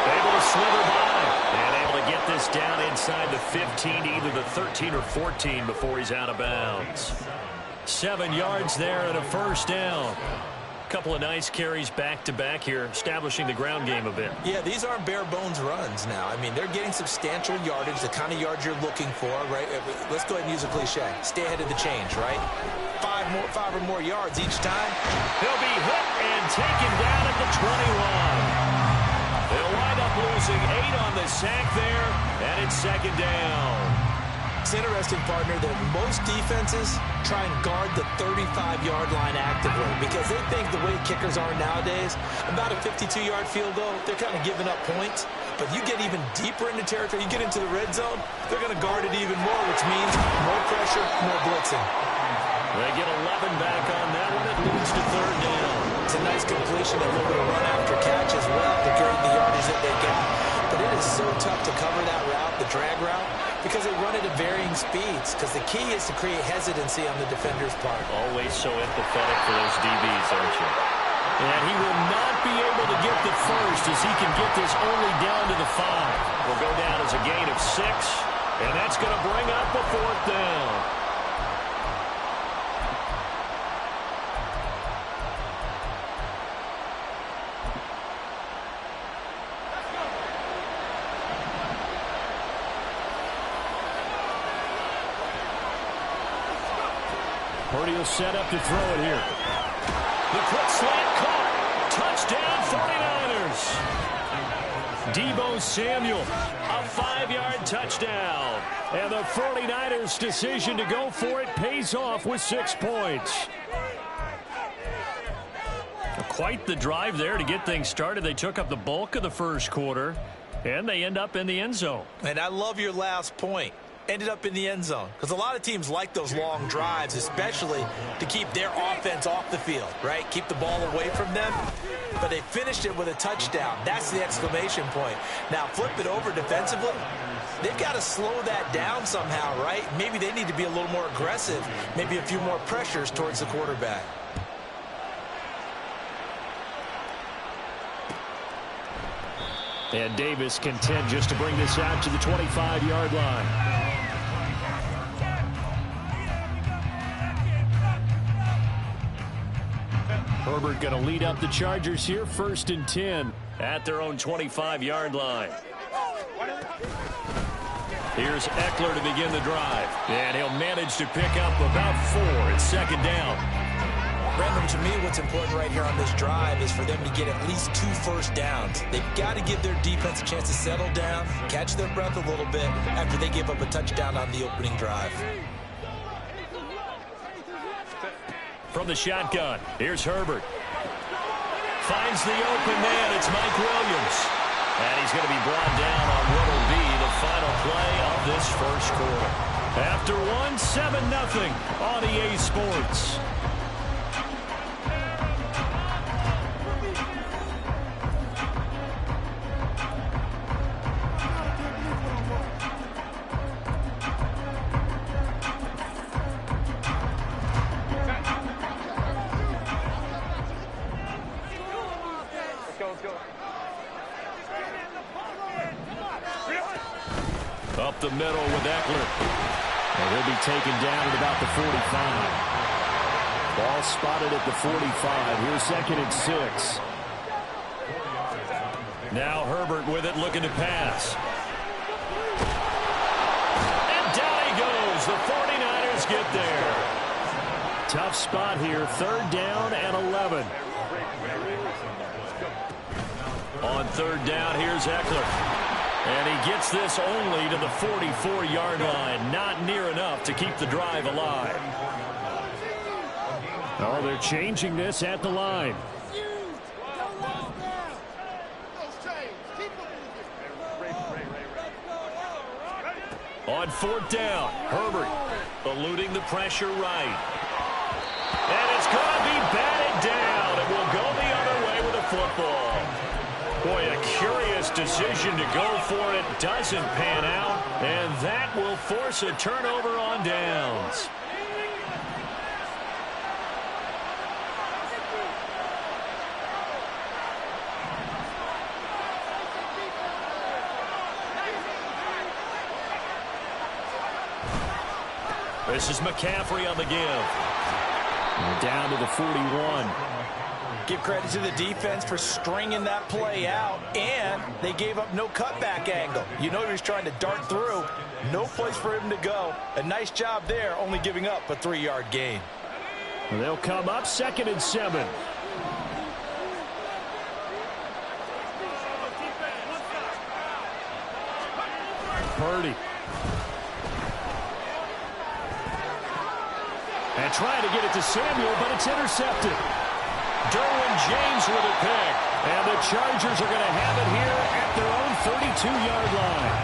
Able to slither by, and able to get this down inside the 15, either the 13 or 14 before he's out of bounds. 7 yards there and a first down. Couple of nice carries back-to-back here, establishing the ground game a bit. Yeah, these aren't bare-bones runs now. I mean, they're getting substantial yardage, the kind of yards you're looking for, right? Let's go ahead and use a cliche. Stay ahead of the change, right? 5 or more yards each time. He'll be hit and taken down at the 21. They'll wind up losing 8 on the sack there, and it's 2nd down. It's interesting, partner, that most defenses try and guard the 35-yard line actively because they think the way kickers are nowadays, about a 52-yard field goal, they're kind of giving up points. But you get even deeper into territory, you get into the red zone, they're going to guard it even more, which means more pressure, more blitzing. They get 11 back on that one. It leads to 3rd down. It's a nice completion, a little bit of run after catch as well to carry the yardage that they got. But it is so tough to cover that route, the drag route, because they run it at varying speeds. Because the key is to create hesitancy on the defender's part. Always so empathetic for those DBs, aren't you? And he will not be able to get the first as he can get this only down to the 5. Will go down as a gain of 6, and that's going to bring up a 4th down. Purdy will set up to throw it here. The quick slant caught. Touchdown 49ers. Deebo Samuel, a 5-yard touchdown. And the 49ers' decision to go for it pays off with 6 points. Quite the drive there to get things started. They took up the bulk of the first quarter, and they end up in the end zone. And I love your last point. Ended up in the end zone. Because a lot of teams like those long drives, especially to keep their offense off the field, right? Keep the ball away from them. But they finished it with a touchdown. That's the exclamation point. Now, flip it over defensively. They've got to slow that down somehow, right? Maybe they need to be a little more aggressive. Maybe a few more pressures towards the quarterback. And Davis content just to bring this out to the 25-yard line. Herbert going to lead up the Chargers here, 1st and 10 at their own 25-yard line. Here's Eckler to begin the drive. And he'll manage to pick up about 4. It's 2nd down. Brandon, to me, what's important right here on this drive is for them to get at least 2 first downs. They've got to give their defense a chance to settle down, catch their breath a little bit after they give up a touchdown on the opening drive. From the shotgun, here's Herbert. Finds the open man. It's Mike Williams. And he's going to be brought down on what will be the final play of this first quarter. After one, 7-0 on EA Sports. the middle with Eckler. And he'll be taken down at about the 45. Ball spotted at the 45. Here's 2nd and 6. Now Herbert with it, looking to pass. And down he goes. The 49ers get there. Tough spot here. 3rd down and 11. On 3rd down, here's Eckler. And he gets this only to the 44-yard line. Not near enough to keep the drive alive. Oh, they're changing this at the line. On 4th down, Herbert eluding the pressure right. And it's going to be batted down. It will go the other way with a football. Boy, a curious decision to go for it. Doesn't pan out. And that will force a turnover on downs. This is McCaffrey on the give. And down to the 41. Give credit to the defense for stringing that play out, and they gave up no cutback angle. You know he was trying to dart through. No place for him to go. A nice job there, only giving up a 3-yard gain. Well, they'll come up 2nd and 7. Purdy. And trying to get it to Samuel, but it's intercepted. Derwin James with a pick. And the Chargers are going to have it here at their own 32-yard line.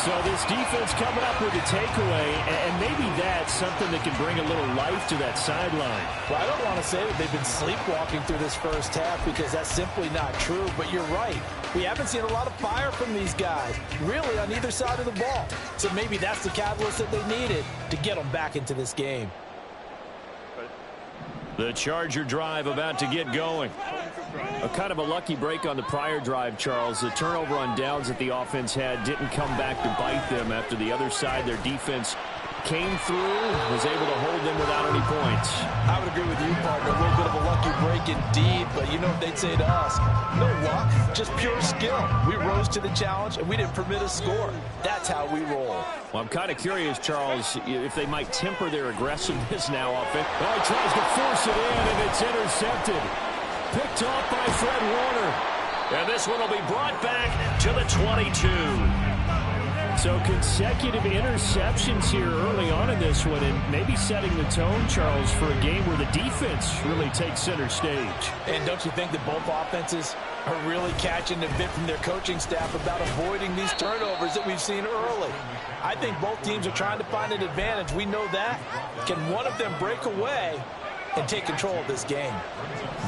So this defense coming up with a takeaway, and maybe that's something that can bring a little life to that sideline. Well, I don't want to say that they've been sleepwalking through this first half because that's simply not true, but you're right. We haven't seen a lot of fire from these guys, really on either side of the ball. So maybe that's the catalyst that they needed to get them back into this game. The Charger drive about to get going. A kind of a lucky break on the prior drive, Charles. The turnover on downs that the offense had didn't come back to bite them after the other side. Their defense came through, was able to hold them without any points. I would agree with you, partner. A little bit of a lucky break indeed, but you know what they'd say to us? No luck, just pure skill. We rose to the challenge, and we didn't permit a score. That's how we roll. Well, I'm kind of curious, Charles, if they might temper their aggressiveness now off it. Oh, he tries to force it in, and it's intercepted. Picked off by Fred Warner. And this one will be brought back to the 22. So consecutive interceptions here early on in this one, and maybe setting the tone, Charles, for a game where the defense really takes center stage. And don't you think that both offenses are really catching the bit from their coaching staff about avoiding these turnovers that we've seen early? I think both teams are trying to find an advantage. We know that. Can one of them break away and take control of this game?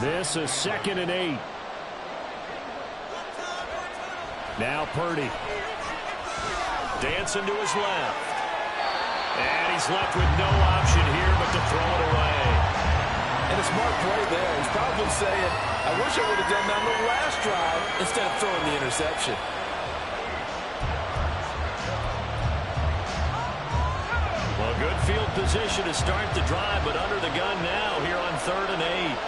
This is 2nd and 8. Now Purdy. Dancing to his left. And he's left with no option here but to throw it away. And a smart play there. He's probably saying, I wish I would have done that on the last drive instead of throwing the interception. Well, good field position to start the drive, but under the gun now here on 3rd and 8.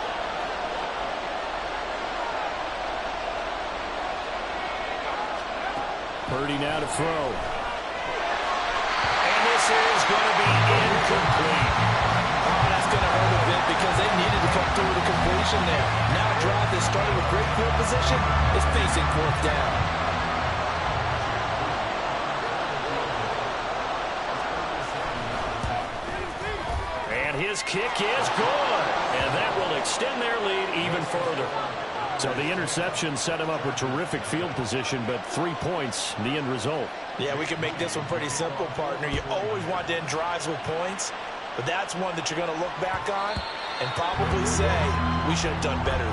Purdy now to throw. And this is going to be incomplete. Oh, that's going to hurt a bit because they needed to come through with a completion there. Now a drive that started with great field position is facing 4th down. And his kick is good. And that will extend their lead even further. So the interception set him up with terrific field position, but 3 points, the end result. Yeah, we can make this one pretty simple, partner. You always want to end drives with points, but that's one that you're going to look back on and probably say, we should have done better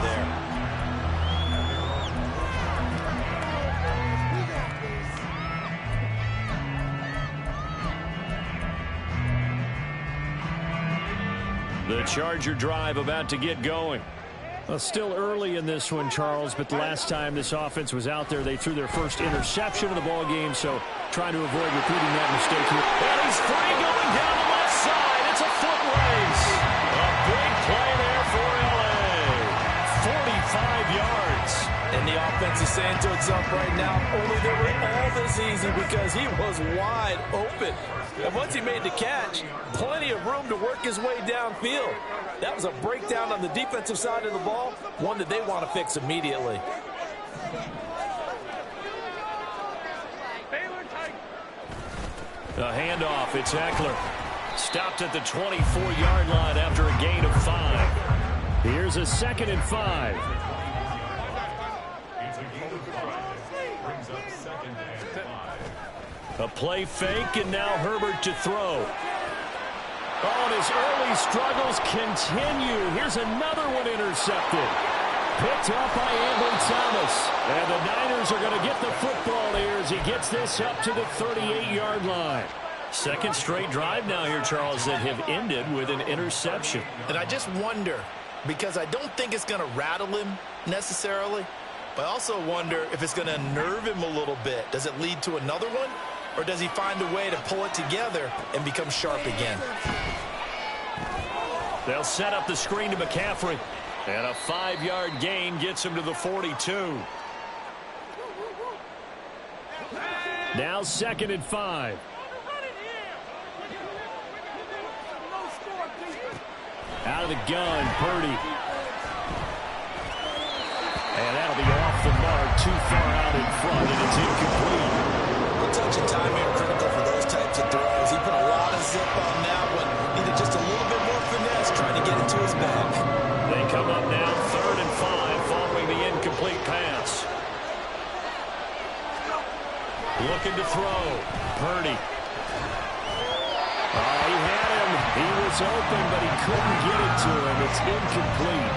there. The Charger drive about to get going. Well, still early in this one, Charles, but the last time this offense was out there, they threw their first interception of the ball game, so trying to avoid repeating that mistake here. And he's free going down the left side. It's a foot race. A big play there for L.A. 45 yards. And the offense is saying to itself right now, only they were all this easy because he was wide open. And once he made the catch, plenty of room to work his way downfield. That was a breakdown on the defensive side of the ball, one that they want to fix immediately. A handoff, it's Eckler. Stopped at the 24-yard line after a gain of 5. Here's a 2nd and 5. A play fake, and now Herbert to throw. Oh, and his early struggles continue. Here's another one intercepted. Picked up by Ambry Thomas. And the Niners are going to get the football here as he gets this up to the 38-yard line. Second straight drive now here, Charles, that have ended with an interception. And I just wonder, because I don't think it's going to rattle him necessarily, but I also wonder if it's going to nerve him a little bit. Does it lead to another one? Or does he find a way to pull it together and become sharp again? They'll set up the screen to McCaffrey. And a 5-yard gain gets him to the 42. Now 2nd and 5. Out of the gun, Purdy. And that'll be off the mark, too far out in front, and it's incomplete. Touch and timing are critical for those types of throws. He put a lot of zip on that one. Needed just a little bit more finesse trying to get it to his back. They come up now 3rd and 5 following the incomplete pass. Looking to throw. Purdy. He had him. He was open, but he couldn't get it to him. It's incomplete.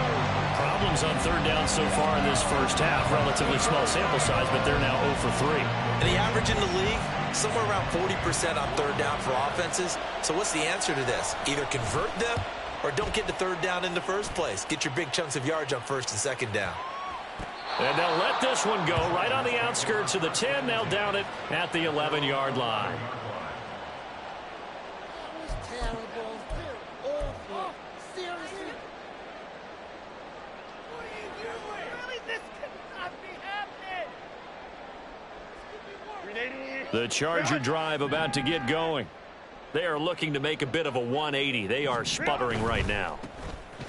Problems on 3rd down so far in this first half. Relatively small sample size, but they're now 0 for 3. And the average in the league, somewhere around 40% on 3rd down for offenses. So what's the answer to this? Either convert them or don't get to 3rd down in the first place. Get your big chunks of yards on 1st and 2nd down. And they'll let this one go right on the outskirts of the 10. They'll down it at the 11-yard line. The Charger drive about to get going. They are looking to make a bit of a 180. They are sputtering right now.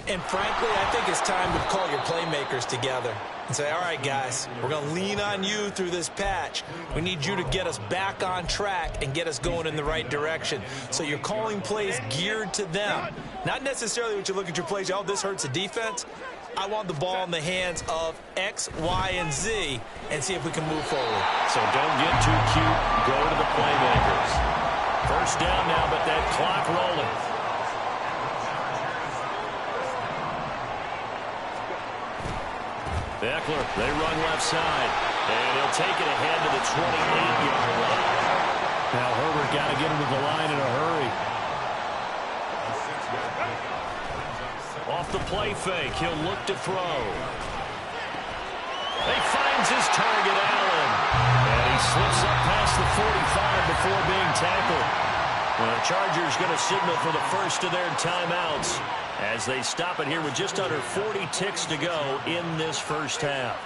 And frankly, I think it's time to call your playmakers together and say, all right, guys, we're going to lean on you through this patch. We need you to get us back on track and get us going in the right direction. So you're calling plays geared to them. Not necessarily what you look at your plays, oh, this hurts the defense. I want the ball in the hands of X, Y, and Z and see if we can move forward. So don't get too cute. Go to the playmakers. First down now, but that clock rolling. Eckler, they run left side. And he'll take it ahead to the 28-yard line. Now Herbert got to get him to the line in a hurry. Off the play fake, he'll look to throw. He finds his target, Allen. And he slips up past the 45 before being tackled. And the Chargers going to signal for the first of their timeouts as they stop it here with just under 40 ticks to go in this first half.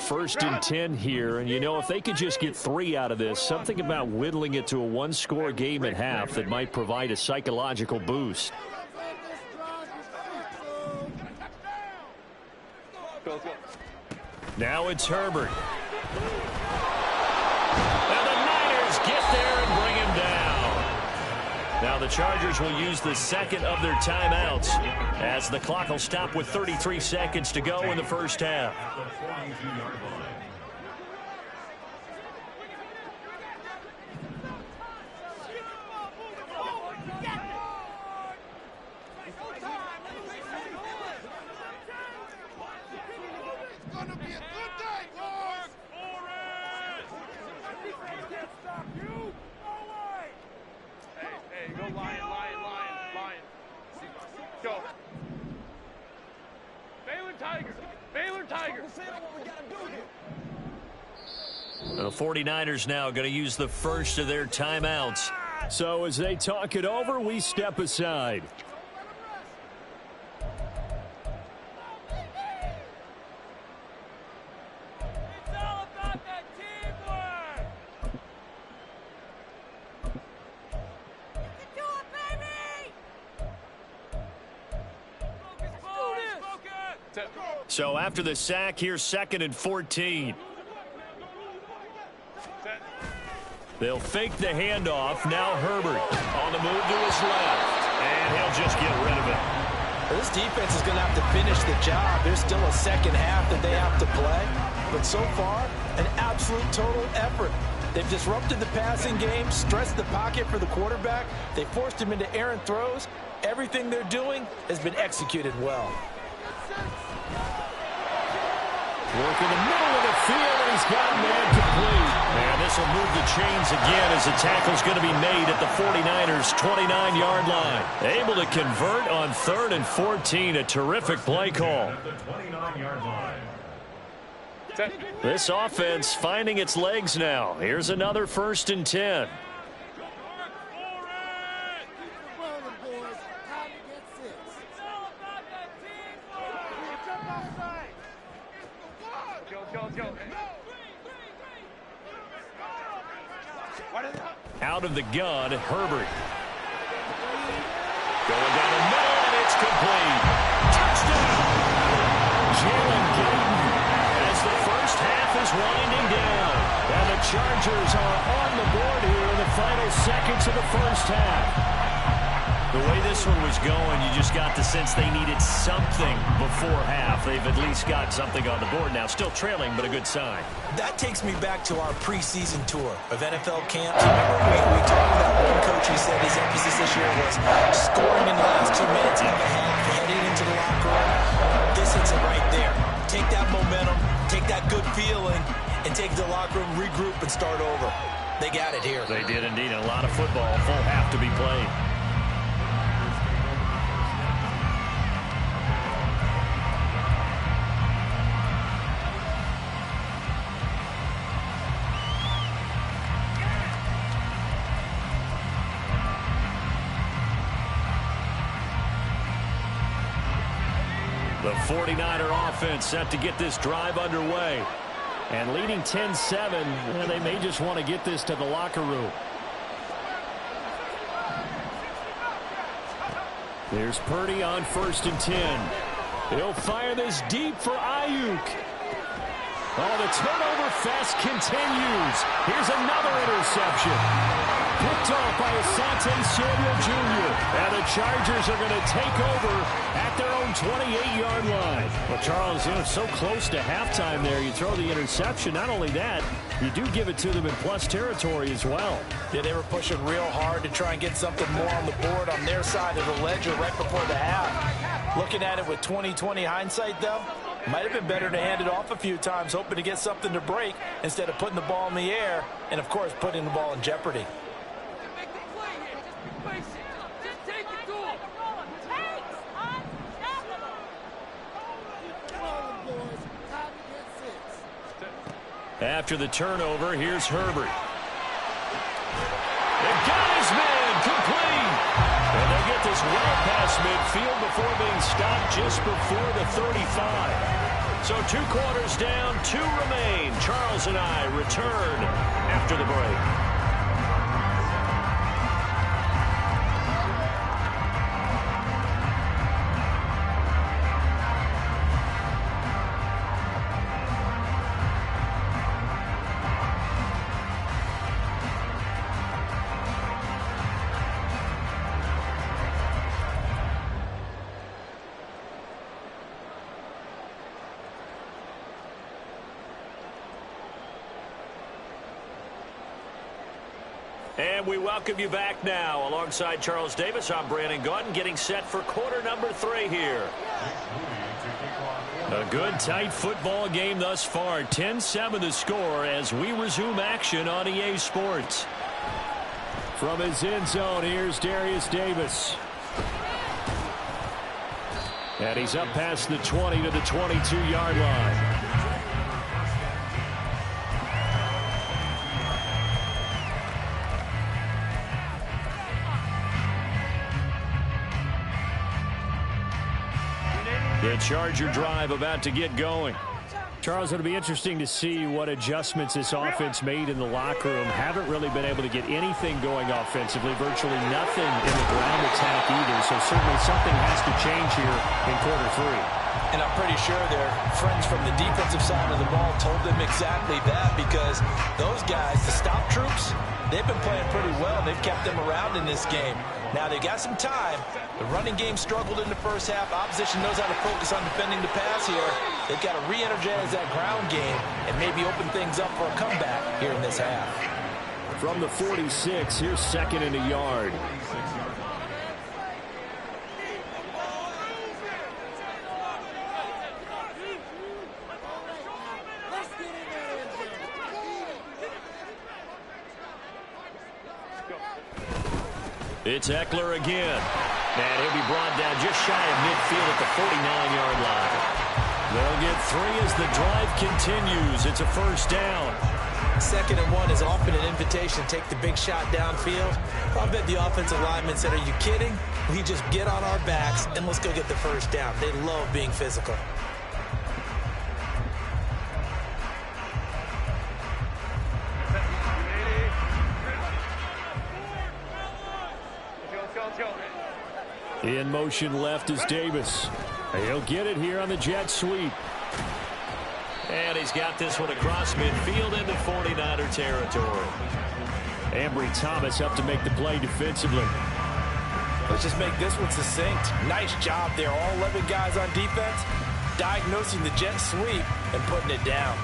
First and 10 here, and you know, if they could just get 3 out of this, something about whittling it to a one-score game at half that might provide a psychological boost. Now it's Herbert. And the Niners get there and bring him down. Now the Chargers will use the second of their timeouts as the clock will stop with 33 seconds to go in the first half. Go. Baylor Tigers. Baylor Tigers. The 49ers now going to use the first of their timeouts. So as they talk it over, we step aside. It's all about that teamwork. You can do it, baby. Focus. So after the sack, here's 2nd and 14. They'll fake the handoff. Now Herbert on the move to his left. And he'll just get rid of it. Well, this defense is going to have to finish the job. There's still a second half that they have to play. But so far, an absolute total effort. They've disrupted the passing game, stressed the pocket for the quarterback. They forced him into errant throws. Everything they're doing has been executed well. Work in the middle of the field, and he's got a man complete. And this will move the chains again as the tackle's going to be made at the 49ers' 29-yard line. Able to convert on 3rd and 14. A terrific play call. This offense finding its legs now. Here's another 1st and 10. Out of the gun, Herbert. Going down the middle, and it's complete. Touchdown! Jalen Gayton as the first half is winding down. And the Chargers are on the board here in the final seconds of the first half. The way this one was going, you just got the sense they needed something before half. They've at least got something on the board now. Still trailing, but a good sign. That takes me back to our preseason tour of NFL camps. Remember, we talked about one coach who said his emphasis this year was scoring in the last 2 minutes of a half, heading into the locker room. This hits it right there. Take that momentum, take that good feeling, and take it to the locker room, regroup, and start over. They got it here. They did indeed. A lot of football, full half to be played. The 49er offense set to get this drive underway. And leading 10-7, they may just want to get this to the locker room. There's Purdy on 1st and 10. He'll fire this deep for Ayuk. Oh, the turnover fest continues. Here's another interception. Picked off by Asante Samuel Jr. And the Chargers are going to take over at their own 28-yard line. Well, Charles, it's so close to halftime there. You throw the interception. Not only that, you do give it to them in plus territory as well. Yeah, they were pushing real hard to try and get something more on the board on their side of the ledger right before the half. Looking at it with 20/20 hindsight, though, might have been better to hand it off a few times, hoping to get something to break instead of putting the ball in the air and, of course, putting the ball in jeopardy. After the turnover, here's Herbert. They got his man complete. And they'll get this well past midfield before being stopped just before the 35. So 2 quarters down, 2 remain. Charles and I return after the break. And we welcome you back now. Alongside Charles Davis, I'm Brandon Gaudin, getting set for quarter number 3 here. A good, tight football game thus far. 10-7 the score as we resume action on EA Sports. From his end zone, here's Darius Davis. And he's up past the 20 to the 22-yard line. The Charger drive about to get going. Charles, it'll be interesting to see what adjustments this offense made in the locker room. Haven't really been able to get anything going offensively, virtually nothing in the ground attack either. So certainly something has to change here in quarter three. And I'm pretty sure their friends from the defensive side of the ball told them exactly that, because those guys, the stop troops, they've been playing pretty well. They've kept them around in this game. Now they've got some time. The running game struggled in the first half. Opposition knows how to focus on defending the pass here. They've got to re-energize that ground game and maybe open things up for a comeback here in this half. From the 46, here's 2nd and a yard. It's Eckler again. And he'll be brought down just shy of midfield at the 49-yard line. They'll get 3 as the drive continues. It's a first down. 2nd and 1 is often an invitation to take the big shot downfield. I bet the offensive lineman said, "Are you kidding? We just get on our backs and let's go get the first down." They love being physical. In motion left is Davis. He'll get it here on the jet sweep. And he's got this one across midfield into 49er territory. Ambry Thomas up to make the play defensively. Let's just make this one succinct. Nice job there. All 11 guys on defense diagnosing the jet sweep and putting it down.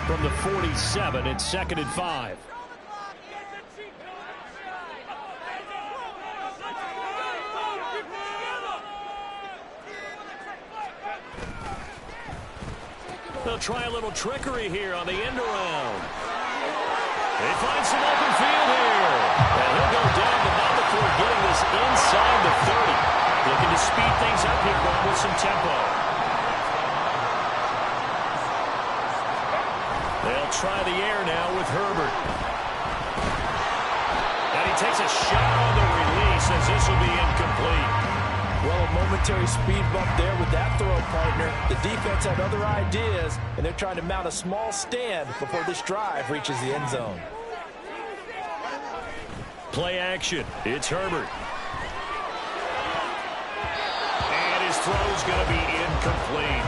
From the 47, it's 2nd and 5. They'll try a little trickery here on the end around. They find some open field here. And he'll go down, but not before getting this inside the 30. Looking to speed things up here, going with some tempo. They'll try the air now with Herbert. And he takes a shot on the release as this will be incomplete. Well, a momentary speed bump there with that throw, partner. The defense had other ideas, and they're trying to mount a small stand before this drive reaches the end zone. Play action. It's Herbert. And his throw's going to be incomplete.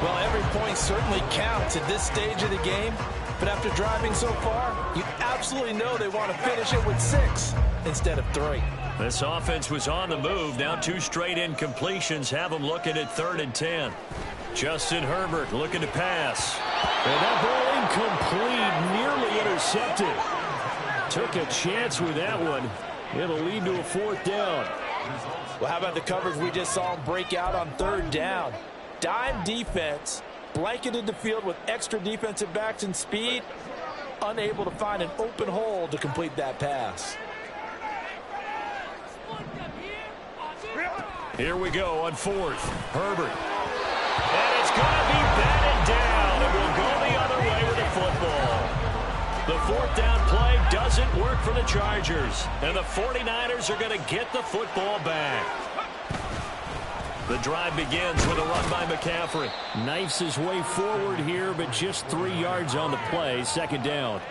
Well, every point certainly counts at this stage of the game, but after driving so far, you absolutely know they want to finish it with 6 instead of 3. This offense was on the move. Now 2 straight incompletions have them looking at 3rd and 10. Justin Herbert looking to pass. And that ball incomplete, nearly intercepted. Took a chance with that one. It'll lead to a 4th down. Well, how about the coverage we just saw him break out on 3rd down? Dime defense, blanketed the field with extra defensive backs and speed, unable to find an open hole to complete that pass. Here we go on 4th. Herbert. And it's going to be batted down. It will go the other way with the football. The 4th down play doesn't work for the Chargers. And the 49ers are going to get the football back. The drive begins with a run by McCaffrey. Knifes his way forward here, but just 3 yards on the play. 2nd down.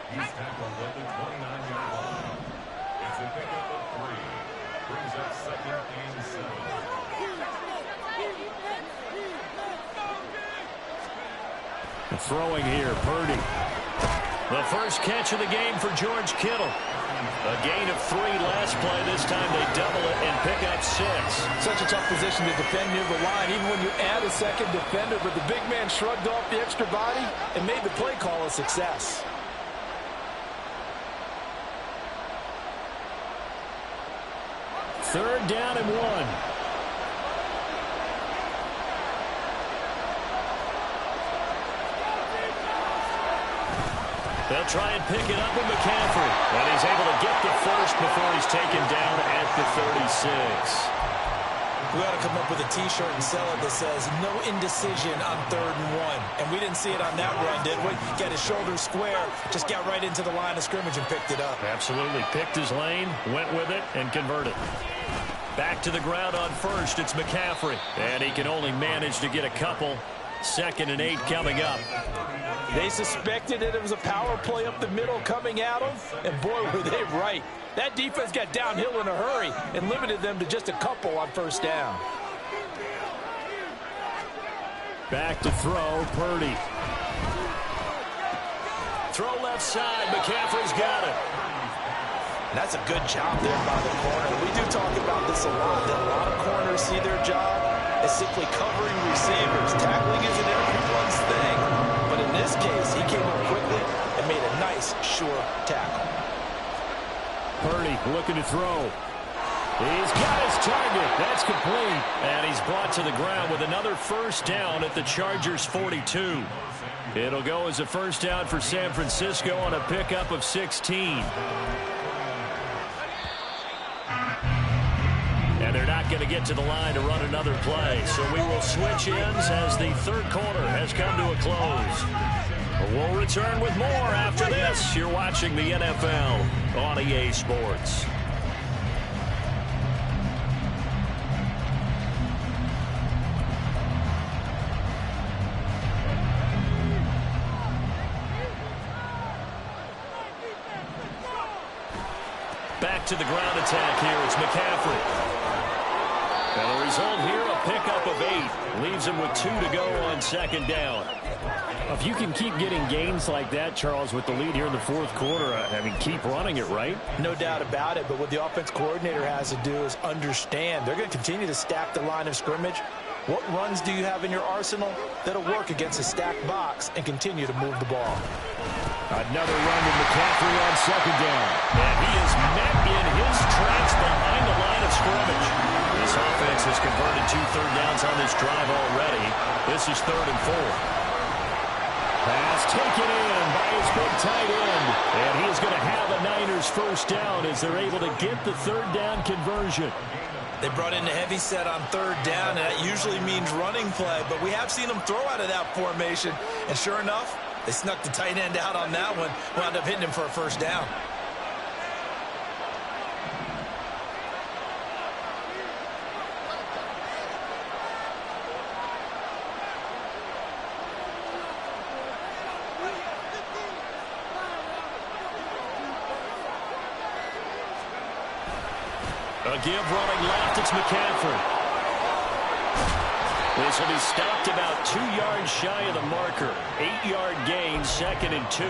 Throwing here, Purdy. The first catch of the game for George Kittle. A gain of 3 last play. This time they double it and pick up 6. Such a tough position to defend near the line, even when you add a second defender. But the big man shrugged off the extra body and made the play call a success. 3rd down and 1. They'll try and pick it up with McCaffrey. And he's able to get the first before he's taken down at the 36. We ought to come up with a T-shirt and sell it that says, no indecision on 3rd and 1. And we didn't see it on that run, did we? Got his shoulders square, just got right into the line of scrimmage and picked it up. Absolutely. Picked his lane, went with it, and converted. Back to the ground on first. It's McCaffrey. And he can only manage to get a couple. 2nd and 8 coming up. They suspected that it was a power play up the middle coming at them, and boy, were they right. That defense got downhill in a hurry and limited them to just a couple on 1st down. Back to throw, Purdy. Throw left side, McCaffrey's got it. And that's a good job there by the corner. We do talk about this a lot, that a lot of corners see their job as simply covering receivers. Tackling isn't everyone's thing. But in this case, he came up quickly and made a nice, sure tackle. Purdy looking to throw. He's got his target. That's complete. And he's brought to the ground with another 1st down at the Chargers' 42. It'll go as a 1st down for San Francisco on a pickup of 16. And they're not going to get to the line to run another play. So we will switch ends as the 3rd quarter has come to a close. We'll return with more after this. You're watching the NFL on EA Sports. Back to the ground attack here. It's McCaffrey. And the result here, a pickup of 8. Leaves him with 2 to go on 2nd down. If you can keep getting gains like that, Charles, with the lead here in the 4th quarter, I mean, keep running it, right? No doubt about it, but what the offense coordinator has to do is understand. They're going to continue to stack the line of scrimmage. What runs do you have in your arsenal that'll work against a stacked box and continue to move the ball? Another run with McCaffrey on 2nd down. And he is met in his tracks behind the line of scrimmage. This offense has converted 2 third downs on this drive already. This is 3rd and 4. Pass taken in by his big tight end. And he is going to have a Niners 1st down as they're able to get the 3rd down conversion. They brought in a heavy set on 3rd down, and that usually means running play. But we have seen them throw out of that formation. And sure enough, they snuck the tight end out on that one. Wound up hitting him for a 1st down. A give running left, it's McCaffrey. This will be stopped about 2 yards shy of the marker. 8-yard gain, 2nd and 2.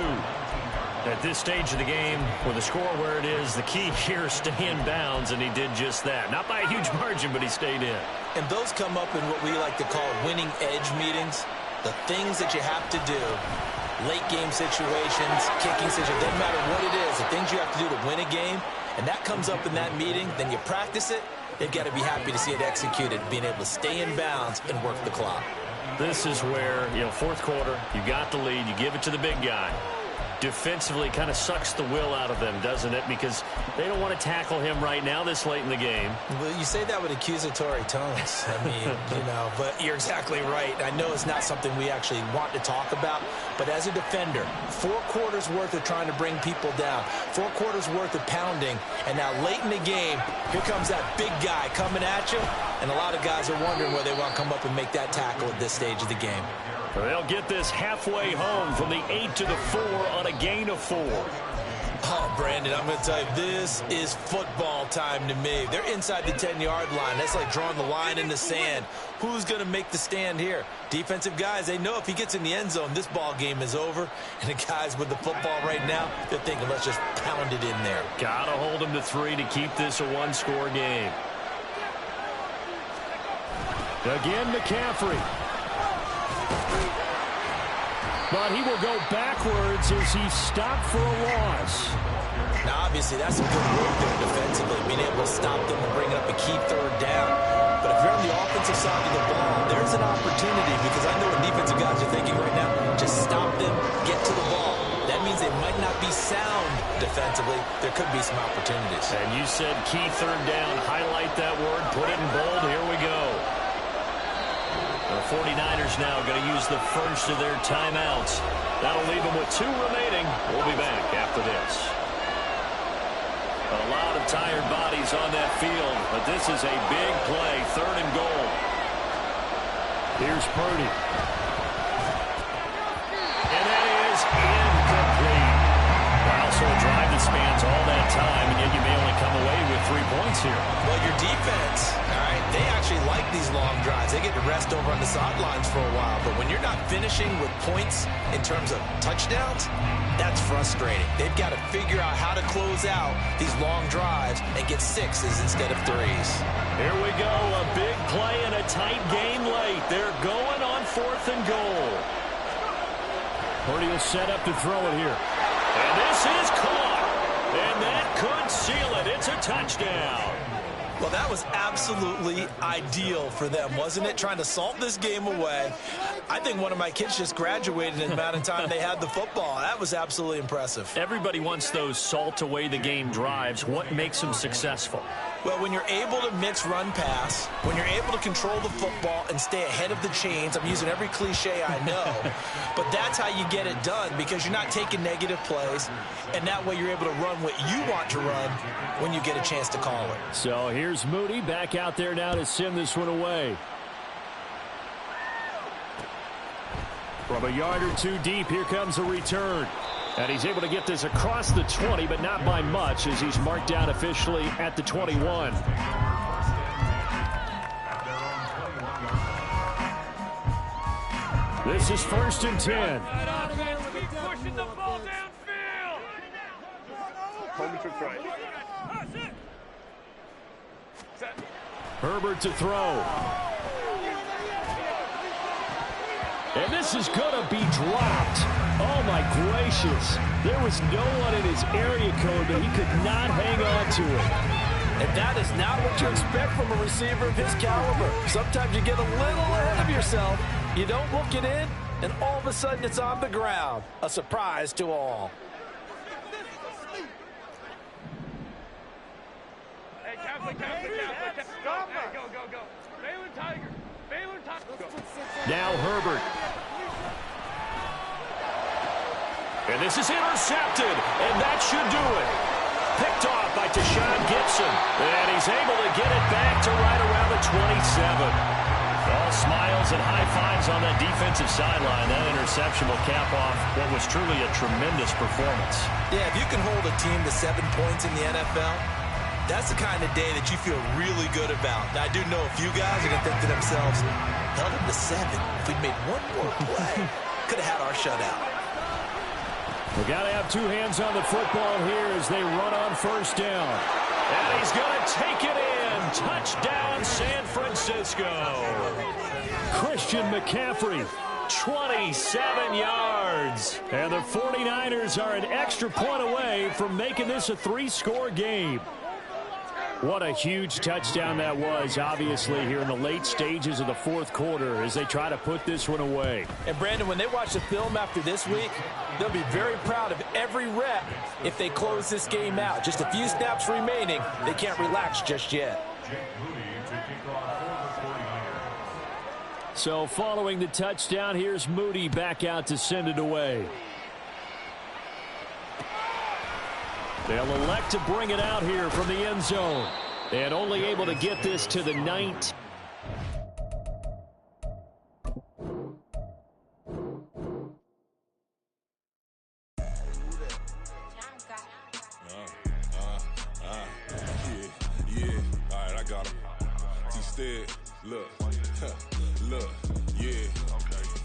At this stage of the game, with the score where it is, the key here is stay in bounds, and he did just that. Not by a huge margin, but he stayed in. And those come up in what we like to call winning edge meetings. The things that you have to do, late game situations, kicking situations, doesn't matter what it is, the things you have to do to win a game, and that comes up in that meeting, then you practice it, they've got to be happy to see it executed, being able to stay in bounds and work the clock. This is where, 4th quarter, you got the lead, you give it to the big guy. Defensively kind of sucks the will out of them, doesn't it? Because they don't want to tackle him right now this late in the game. Well, you say that with accusatory tones. I mean, but you're exactly right. I know it's not something we actually want to talk about, but as a defender, 4 quarters worth of trying to bring people down, 4 quarters worth of pounding, and now late in the game, here comes that big guy coming at you, and a lot of guys are wondering where they want to come up and make that tackle at this stage of the game. They'll get this halfway home from the 8 to the 4 on a gain of 4. Oh, Brandon, I'm going to tell you, this is football time to me. They're inside the 10-yard line. That's like drawing the line in the sand. Who's going to make the stand here? Defensive guys, they know if he gets in the end zone, this ball game is over. And the guys with the football right now, they're thinking, let's just pound it in there. Got to hold him to 3 to keep this a 1-score game. Again, McCaffrey. But he will go backwards as he stopped for a loss. Now, obviously, that's some good work there defensively, being able to stop them and bring up a key third down. But if you're on the offensive side of the ball, there's an opportunity, because I know what defensive guys are thinking right now. Just stop them, get to the ball. That means they might not be sound defensively. There could be some opportunities. And you said key third down. Highlight that word. Put it in bold. Here we go. The 49ers now going to use the first of their timeouts. That'll leave them with 2 remaining. We'll be back after this. A lot of tired bodies on that field, but this is a big play. 3rd and goal. Here's Purdy. And that is incomplete. Wow, so a drive that spans all that time, and yet you may only come away with 3 points here. Well, your defense, all right, they actually like these long drives. They get to rest over on the sidelines for a while, but when you're not finishing with points in terms of touchdowns, that's frustrating. They've got to figure out how to close out these long drives and get 6s instead of 3s. Here we go, a big play and a tight game late. They're going on 4th and goal. Purdy will set up to throw it here. And this is caught. And that could seal it. It's a touchdown. Well, that was absolutely ideal for them, wasn't it? Trying to salt this game away. I think one of my kids just graduated in the amount of time they had the football. That was absolutely impressive. Everybody wants those salt away the game drives. What makes them successful? Well, when you're able to mix run-pass, when you're able to control the football and stay ahead of the chains, I'm using every cliche I know, but that's how you get it done, because you're not taking negative plays, and that way you're able to run what you want to run when you get a chance to call it. So here's Moody back out there now to send this one away. From a yard or 2 deep, here comes a return. And he's able to get this across the 20, but not by much, as he's marked down officially at the 21. This is 1st and 10. Pushing the ball downfield. Herbert to throw. And this is going to be dropped. Oh, my gracious. There was no one in his area code, but he could not hang on to it. And that is not what you expect from a receiver of his caliber. Sometimes you get a little ahead of yourself. You don't look it in, and all of a sudden it's on the ground. A surprise to all. Hey, Catholic. Stop. Hey, go. Balin Tiger. Now Herbert. And this is intercepted, and that should do it. Picked off by Deshaun Gibson, and he's able to get it back to right around the 27. All smiles and high fives on that defensive sideline. That interception will cap off what was truly a tremendous performance. Yeah, if you can hold a team to 7 points in the NFL, that's the kind of day that you feel really good about. Now, I do know a few guys are going to think to themselves, held him to 7. If we'd made one more play, could have had our shutout. We got to have 2 hands on the football here as they run on 1st down. And he's going to take it in. Touchdown, San Francisco. Christian McCaffrey, 27 yards. And the 49ers are an extra point away from making this a 3-score game. What a huge touchdown that was, obviously, here in the late stages of the 4th quarter as they try to put this one away. And, Brandon, when they watch the film after this week, they'll be very proud of every rep if they close this game out. Just a few snaps remaining. They can't relax just yet. So following the touchdown, here's Moody back out to send it away. They'll elect to bring it out here from the end zone. And only able to get this to the 19. Yeah. All right, I got him. Instead, look, yeah.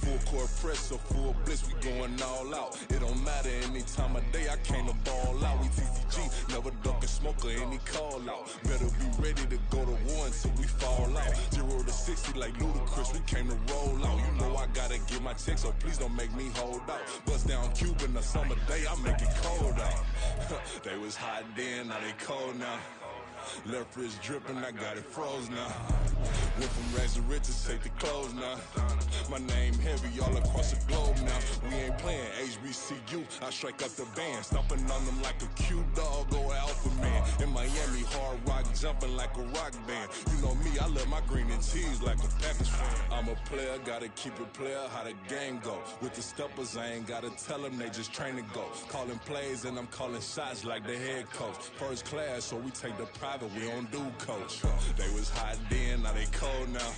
Full court press, so full blitz, we going all out. It don't matter any time of day, I came to ball out. We TCG, never duck a smoker, any call out. Better be ready to go to war until we fall out. 0 to 60 like Ludacris, we came to roll out. You know I gotta get my my check, so please don't make me hold out. Bust down Cuban a summer day, I make it cold out. They was hot then, now they cold now. Left wrist dripping, I got it froze now. Went from rags to riches, take the clothes now. My name heavy all across the globe now. We ain't playing HBCU, I strike up the band. Stomping on them like a cute dog or alpha man. In Miami, hard rock jumping like a rock band. You know me, I love my green and cheese like a Packers fan. I'm a player, gotta keep it player, how the game go. With the steppers, I ain't gotta tell them, they just train to go. Calling plays and I'm calling shots like the head coach. First class, so we take the private, we don't do coach. They was hot then, now they cold now.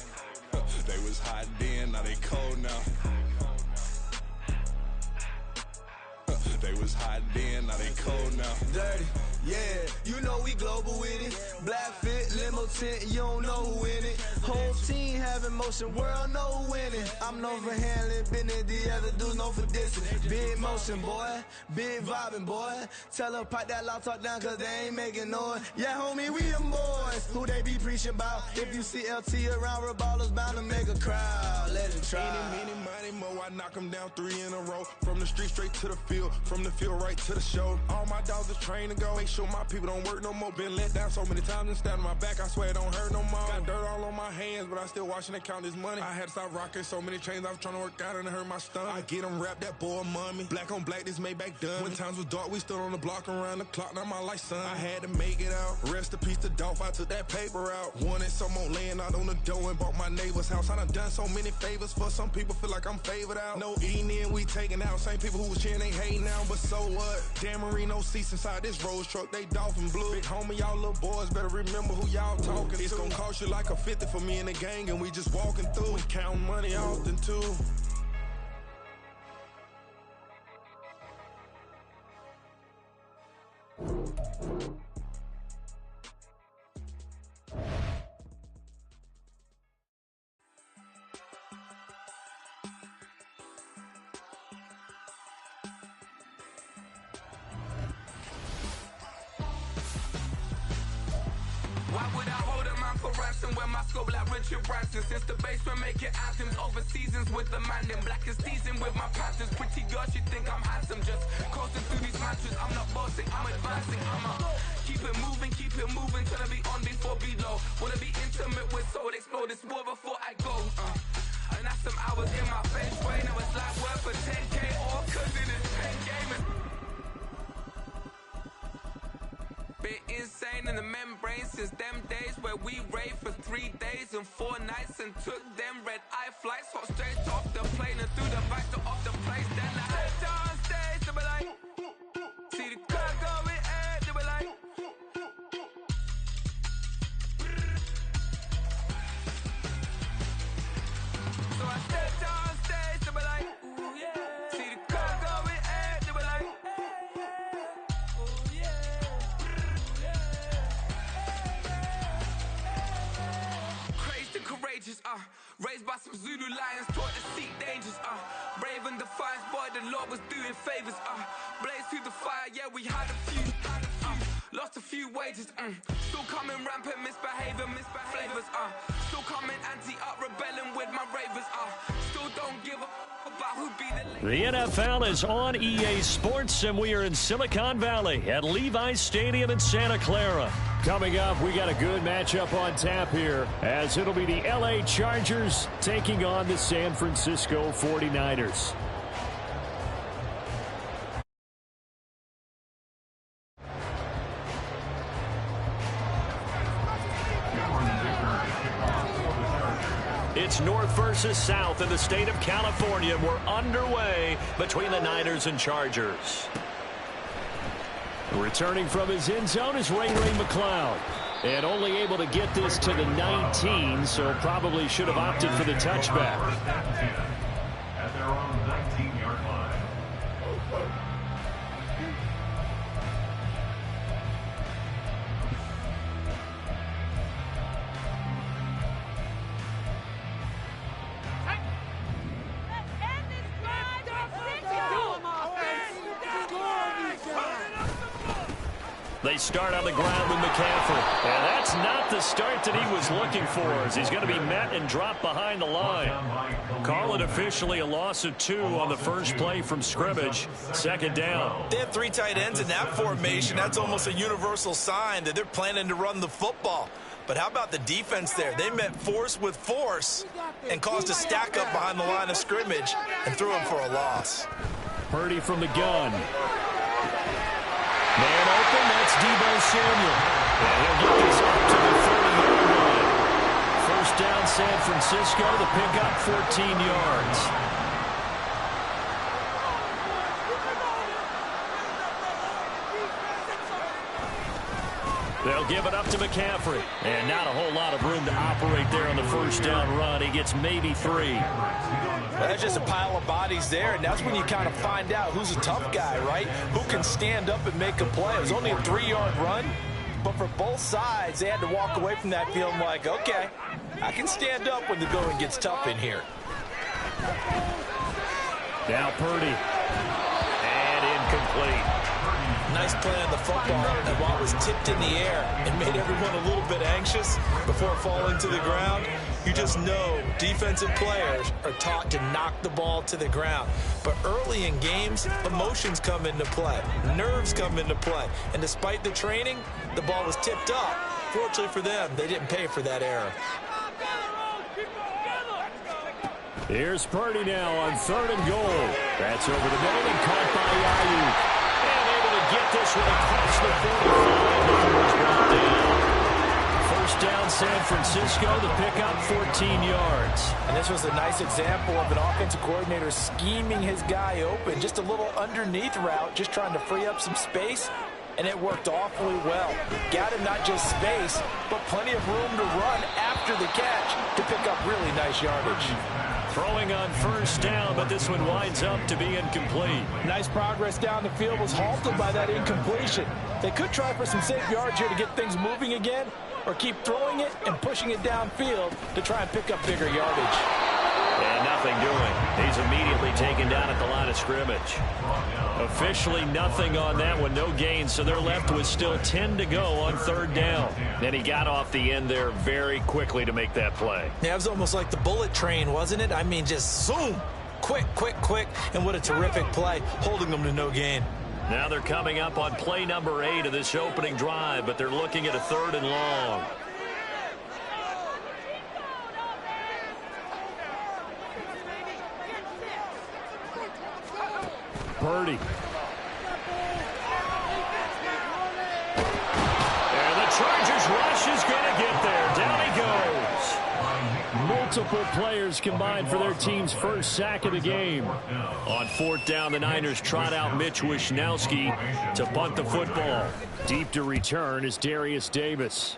They was hot then, now they cold now. They was hot then, now they cold now. Dirty, yeah, you know we global with it. Black fit, limo tint, you don't know who in it. Whole team having motion, world know who winning. I'm known for handling business, the other dudes known for dissing. Big motion, boy, big vibing, boy. Tell them pipe that loud talk down, cause they ain't making noise. Yeah, homie, we them boys, who they be preaching about. If you see LT around, Reballer's bound to make a crowd. Let it try. Eeny, meeny, miny, mo, I knock them down 3 in a row. From the street straight to the field, from the field right to the show. All my dogs are trained to go. Make sure my people don't work no more. Been let down so many times and stand on my back, I swear it don't hurt no more. Got dirt all on my hands, but I still watching and count this money. I had to stop rocking so many chains, I was trying to work out and it hurt my stomach. I get them wrapped, that boy mommy. Black on black, this Maybach done. When times was dark, we stood on the block around the clock, now my life son. I had to make it out. Rest in peace to Dolph, I took that paper out. Wanted some more laying out on the door and bought my neighbor's house. I done done so many favors for some people, feel like I'm favored out. No eating in, we taking out. Same people who was cheering, they hating now, but so what? Dan Marino seats inside this Rolls truck, they Dolphin blue. Big homie, y'all little boys better remember who y'all talking to. It's gonna cost you like a 50 for me and the gang, and we just walking through. We counting money often too. Why would I hold a man for ransom when my scope like Richard Branson? Since the basement making anthems over seasons with the man in black is teasing with my panthers. Pretty girl, she think I'm handsome, just coasting through these mantras. I'm not bossing, I'm advancing, keep it moving till I be on before below. Wanna be intimate with soul, explore this war before I go. And that's some hours in my bench brain. It was like work for 10K or cause in this 10 game is bit insane in the membrane since them days where we raved for 3 days and 4 nights and took them red eye flights, hot straight off the plane and through the back door of the place. Then I head down stage, they were like, see the crowd going ahead, they were like, so I stepped down stage, they were like, ooh yeah, see the crowd going ahead, they were like, ooh yeah. Courageous, raised by some Zulu lions, taught to seek dangers, brave and defiant, boy, the Lord was doing favors, blaze through the fire, yeah, we had a few, lost a few wages, still coming rampant, misbehavior, flavors, still coming anti-up, rebelling with my ravers, still don't give up about who be The NFL is on EA Sports, and we are in Silicon Valley at Levi's Stadium in Santa Clara. Coming up, we got a good matchup on tap here, as it'll be the LA Chargers taking on the San Francisco 49ers. It's North versus South in the state of California. We're underway between the Niners and Chargers. Returning from his end zone is Ray McLeod. And only able to get this to the 19, so probably should have opted for the touchback. At their own 19-yard line. They start on the ground with McCaffrey. And that's not the start that he was looking for, as he's going to be met and dropped behind the line. Call it officially a loss of 2 on the first play from scrimmage. Second down. They have 3 tight ends in that formation. That's almost a universal sign that they're planning to run the football. But how about the defense there? They met force with force and caused a stack up behind the line of scrimmage and threw him for a loss. Purdy from the gun. Man open, that's Deebo Samuel. And he'll get this up to the 30-yard line. First down, San Francisco. The pickup, 14 yards. They'll give it up to McCaffrey. And not a whole lot of room to operate there on the first down run. He gets maybe 3. Well, that's just a pile of bodies there, and that's when you kind of find out who's a tough guy, right? Who can stand up and make a play. It was only a 3-yard run, but for both sides, they had to walk away from that feeling like, okay, I can stand up when the going gets tough in here. Now Purdy. And incomplete. Nice play on the football, and while it was tipped in the air, it made everyone a little bit anxious before falling to the ground. You just know defensive players are taught to knock the ball to the ground. But early in games, emotions come into play. Nerves come into play. And despite the training, the ball was tipped up. Fortunately for them, they didn't pay for that error. Here's Purdy now on 3rd and goal. That's over the middle and caught by Ayuk. And able to get this one across the 45. First down, San Francisco. The pickup, 14 yards. And this was a nice example of an offensive coordinator scheming his guy open. Just a little underneath route, just trying to free up some space. And it worked awfully well. Got him not just space, but plenty of room to run after the catch to pick up really nice yardage. Throwing on first down, but this one winds up to be incomplete. Nice progress down the field was halted by that incompletion. They could try for some safe yards here to get things moving again, or keep throwing it and pushing it downfield to try and pick up bigger yardage. And nothing doing. He's immediately taken down at the line of scrimmage. Officially nothing on that one, no gain, so they're left with still 10 to go on 3rd down. And he got off the end there very quickly to make that play. Yeah, it was almost like the bullet train, wasn't it? I mean, just zoom, quick, and what a terrific play, holding them to no gain. Now they're coming up on play number 8 of this opening drive, but they're looking at a 3rd and long. Purdy. And the Chargers rush is going to get there. Down he goes. Multiple players combined for their team's first sack of the game. On 4th down, the Niners trot out Mitch Wishnowsky to punt the football. Deep to return is Darius Davis.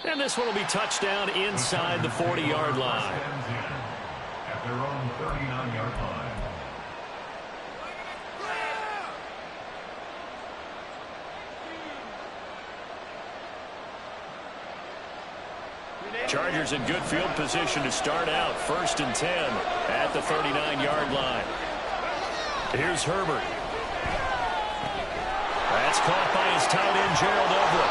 And this one will be touchdown inside the 40-yard line. At their own 39-yard line. Chargers in good field position to start out. 1st and 10 at the 39-yard line. Here's Herbert. That's caught by his tight end, Gerald Everett.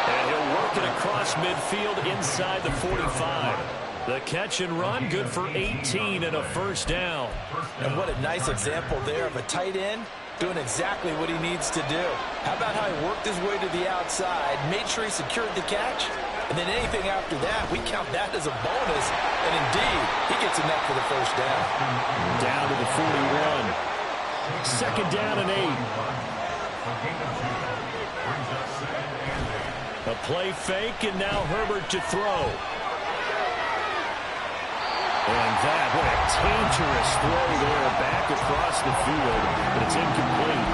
And he'll work it across midfield inside the 45. The catch and run, good for 18 and a first down. And what a nice example there of a tight end doing exactly what he needs to do. How about how he worked his way to the outside, made sure he secured the catch, and then anything after that, we count that as a bonus. And indeed, he gets enough for the first down. Down to the 41. 2nd down and 8. A play fake, and now Herbert to throw. And that, what a dangerous throw there back across the field, but it's incomplete.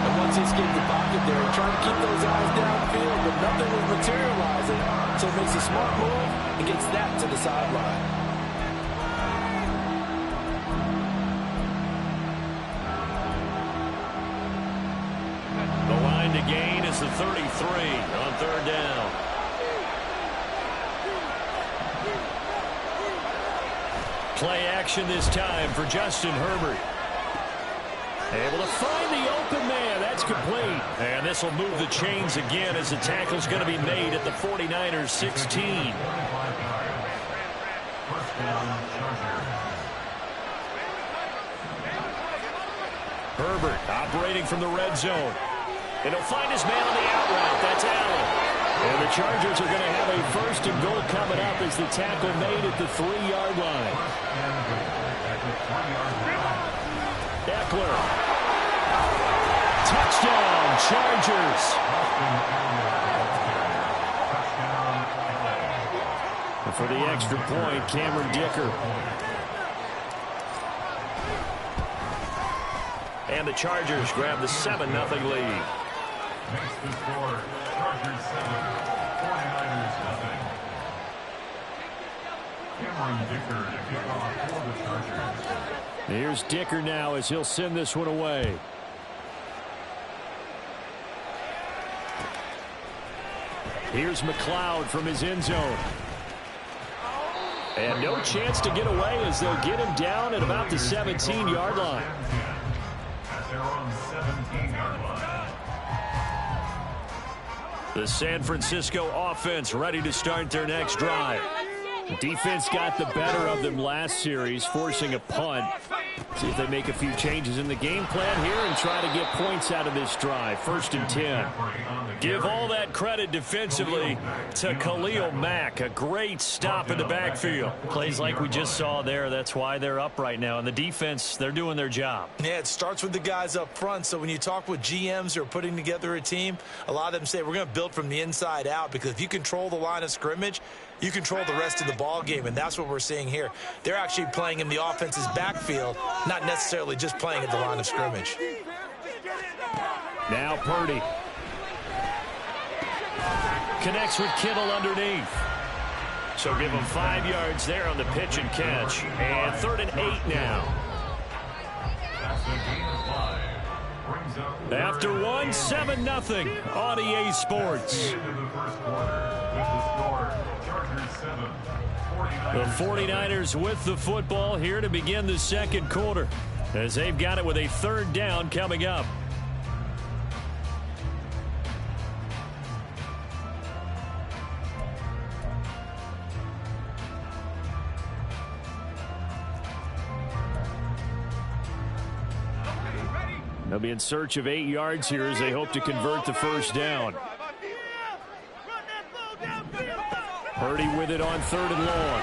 And once he escaped the pocket there, trying to keep those eyes downfield, but nothing was materializing. So he makes a smart move and gets that to the sideline. The line to gain is the 33 on 3rd down. Play action this time for Justin Herbert. Able to find the open man. That's complete. And this will move the chains again as the tackle's going to be made at the 49ers 16. Herbert operating from the red zone. And he'll find his man on the out route. That's Allen. And the Chargers are going to have a 1st and goal coming up as the tackle made at the 3-yard line. Eckler. Touchdown, Chargers. And for the extra point, Cameron Dicker. And the Chargers grab the 7-0 lead. Makes the score Chargers 7, 49ers 0. Cameron Dicker to kick off for the Chargers. Here's Dicker now as he'll send this one away. Here's McLeod from his end zone. And no chance to get away as they'll get him down at about the 17-yard line. At their own 17-yard line. The San Francisco offense ready to start their next drive. The defense got the better of them last series, forcing a punt. See if they make a few changes in the game plan here and try to get points out of this drive. 1st and 10. Give all that credit defensively to Khalil Mack. A great stop in the backfield. Plays like we just saw there. That's why they're up right now. And the defense, they're doing their job. Yeah, it starts with the guys up front. So when you talk with GMs who are putting together a team, a lot of them say we're going to build from the inside out, because if you control the line of scrimmage, you control the rest of the ball game, and that's what we're seeing here. They're actually playing in the offense's backfield, not necessarily just playing at the line of scrimmage. Now Purdy. Connects with Kittle underneath. So give him 5 yards there on the pitch and catch. And 3rd and 8 now. After one, 7-0 on EA Sports. The 49ers with the football here to begin the 2nd quarter, as they've got it with a 3rd down coming up. They'll be in search of 8 yards here as they hope to convert the 1st down. Purdy with it on 3rd and long.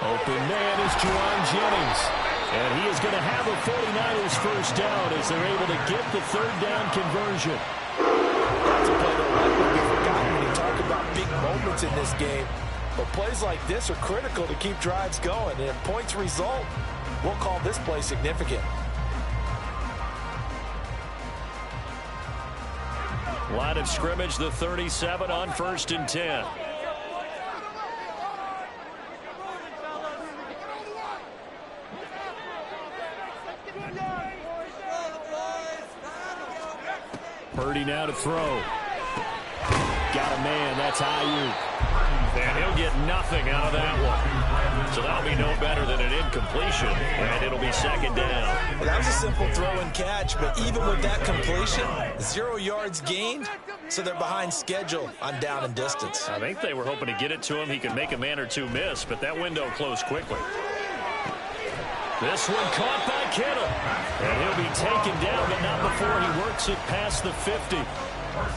Open man is Juwan Jennings. And he is going to have a 49ers 1st down as they're able to get the 3rd down conversion. That's a play that will be forgotten when you talk about big moments in this game. But plays like this are critical to keep drives going. And if points result, we'll call this play significant. Line of scrimmage, the 37 on 1st and 10. Purdy now to throw. Got a man, that's Ayuk. And he'll get nothing out of that one. So that'll be no better than an incompletion, and it'll be 2nd down. Well, that was a simple throw and catch, but even with that completion, 0 yards gained, so they're behind schedule on down and distance. I think they were hoping to get it to him. He could make a man or two miss, but that window closed quickly. This one caught by Kittle. And he'll be taken down, but not before he works it past the 50.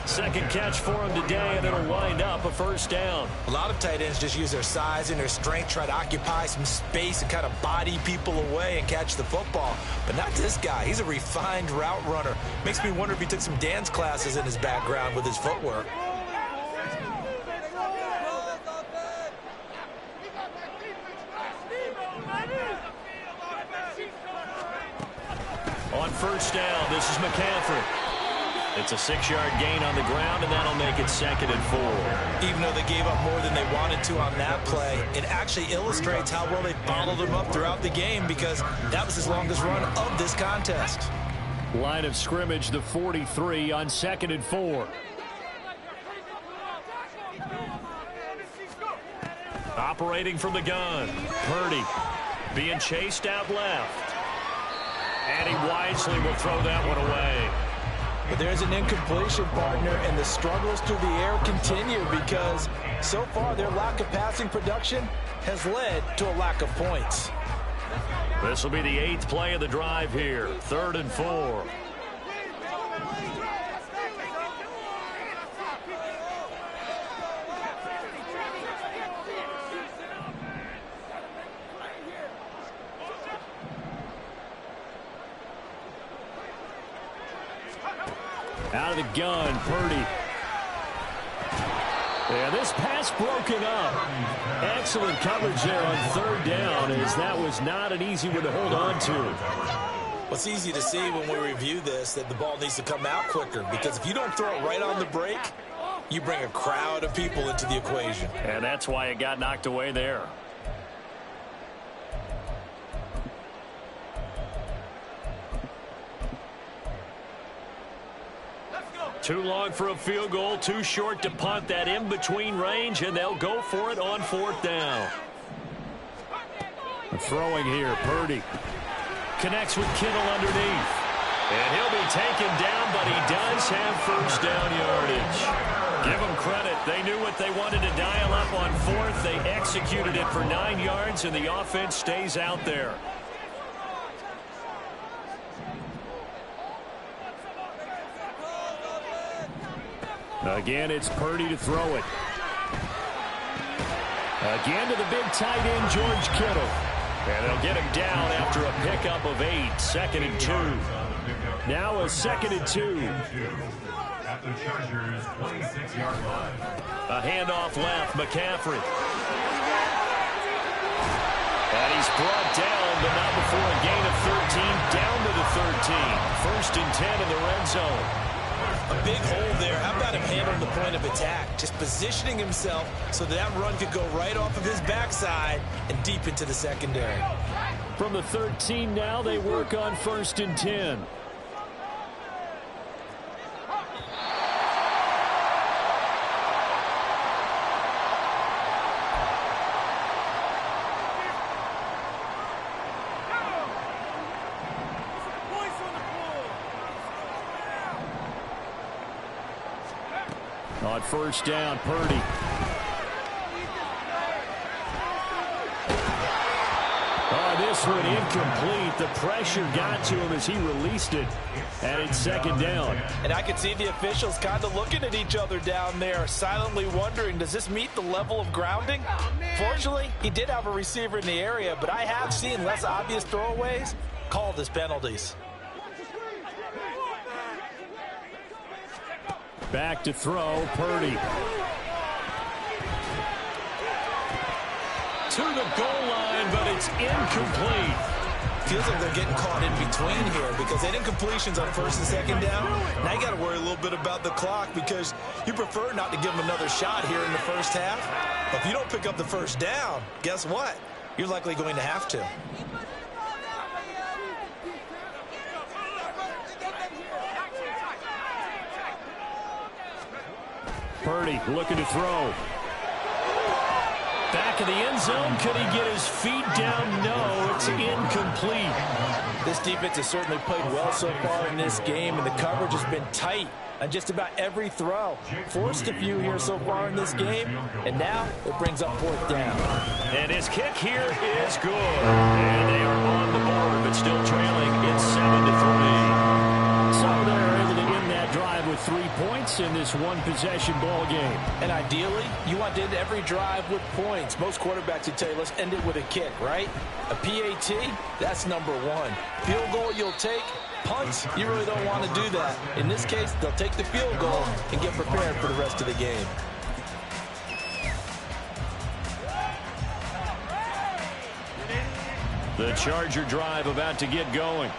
2nd catch for him today, and it'll wind up a 1st down. A lot of tight ends just use their size and their strength, try to occupy some space and kind of body people away and catch the football. But not this guy. He's a refined route runner. Makes me wonder if he took some dance classes in his background with his footwork. On 1st down, this is McCaffrey. It's a 6-yard gain on the ground, and that'll make it 2nd and 4. Even though they gave up more than they wanted to on that play, it actually illustrates how well they bottled them up throughout the game, because that was his longest run of this contest. Line of scrimmage, the 43 on 2nd and 4. Operating from the gun. Purdy being chased out left. And he wisely will throw that one away. But there's an incompletion, partner, and the struggles through the air continue because so far their lack of passing production has led to a lack of points. This will be the 8th play of the drive here. 3rd and 4. Out of the gun, Purdy. Yeah, this pass broken up. Excellent coverage there on 3rd down, as that was not an easy one to hold on to. Well, it's easy to see when we review this that the ball needs to come out quicker, because if you don't throw it right on the break, you bring a crowd of people into the equation. And that's why it got knocked away there. Too long for a field goal, too short to punt that in-between range, and they'll go for it on 4th down. Throwing here, Purdy. Connects with Kittle underneath. And he'll be taken down, but he does have 1st down yardage. Give them credit. They knew what they wanted to dial up on 4th. They executed it for 9 yards, and the offense stays out there. Again, it's Purdy to throw it. Again to the big tight end, George Kittle. And they'll get him down after a pickup of 8. 2nd and 2. Now a 2nd and 2. At the Chargers' 26-yard line. A handoff left, McCaffrey. And he's brought down, but not before a gain of 13, down to the 13. 1st and 10 in the red zone. A big hole there. How about him handling the point of attack? Just positioning himself so that run could go right off of his backside and deep into the secondary. From the 13 now, they work on 1st and 10. On 1st down, Purdy. Oh, this one incomplete. The pressure got to him as he released it. And it's 2nd down. And I could see the officials kind of looking at each other down there, silently wondering, does this meet the level of grounding? Fortunately, he did have a receiver in the area, but I have seen less obvious throwaways called as penalties. Back to throw, Purdy. To the goal line, but it's incomplete. Feels like they're getting caught in between here because they had incompletions on 1st and 2nd down. Now you got to worry a little bit about the clock because you prefer not to give them another shot here in the 1st half. But if you don't pick up the 1st down, guess what? You're likely going to have to. Purdy looking to throw. Back of the end zone. Could he get his feet down? No, it's incomplete. This defense has certainly played well so far in this game, and the coverage has been tight on just about every throw. Forced a few here so far in this game, and now it brings up 4th down. And his kick here is good. And they are on the board, but still trailing. It's 7-3. So they're able to end that drive with 3 points in this one-possession ball game. And ideally, you want to end every drive with points. Most quarterbacks would tell you, let's end it with a kick, right? A PAT, that's number 1. Field goal you'll take. Punts, you really don't want to do that. In this case, they'll take the field goal and get prepared for the rest of the game. The Charger drive about to get going.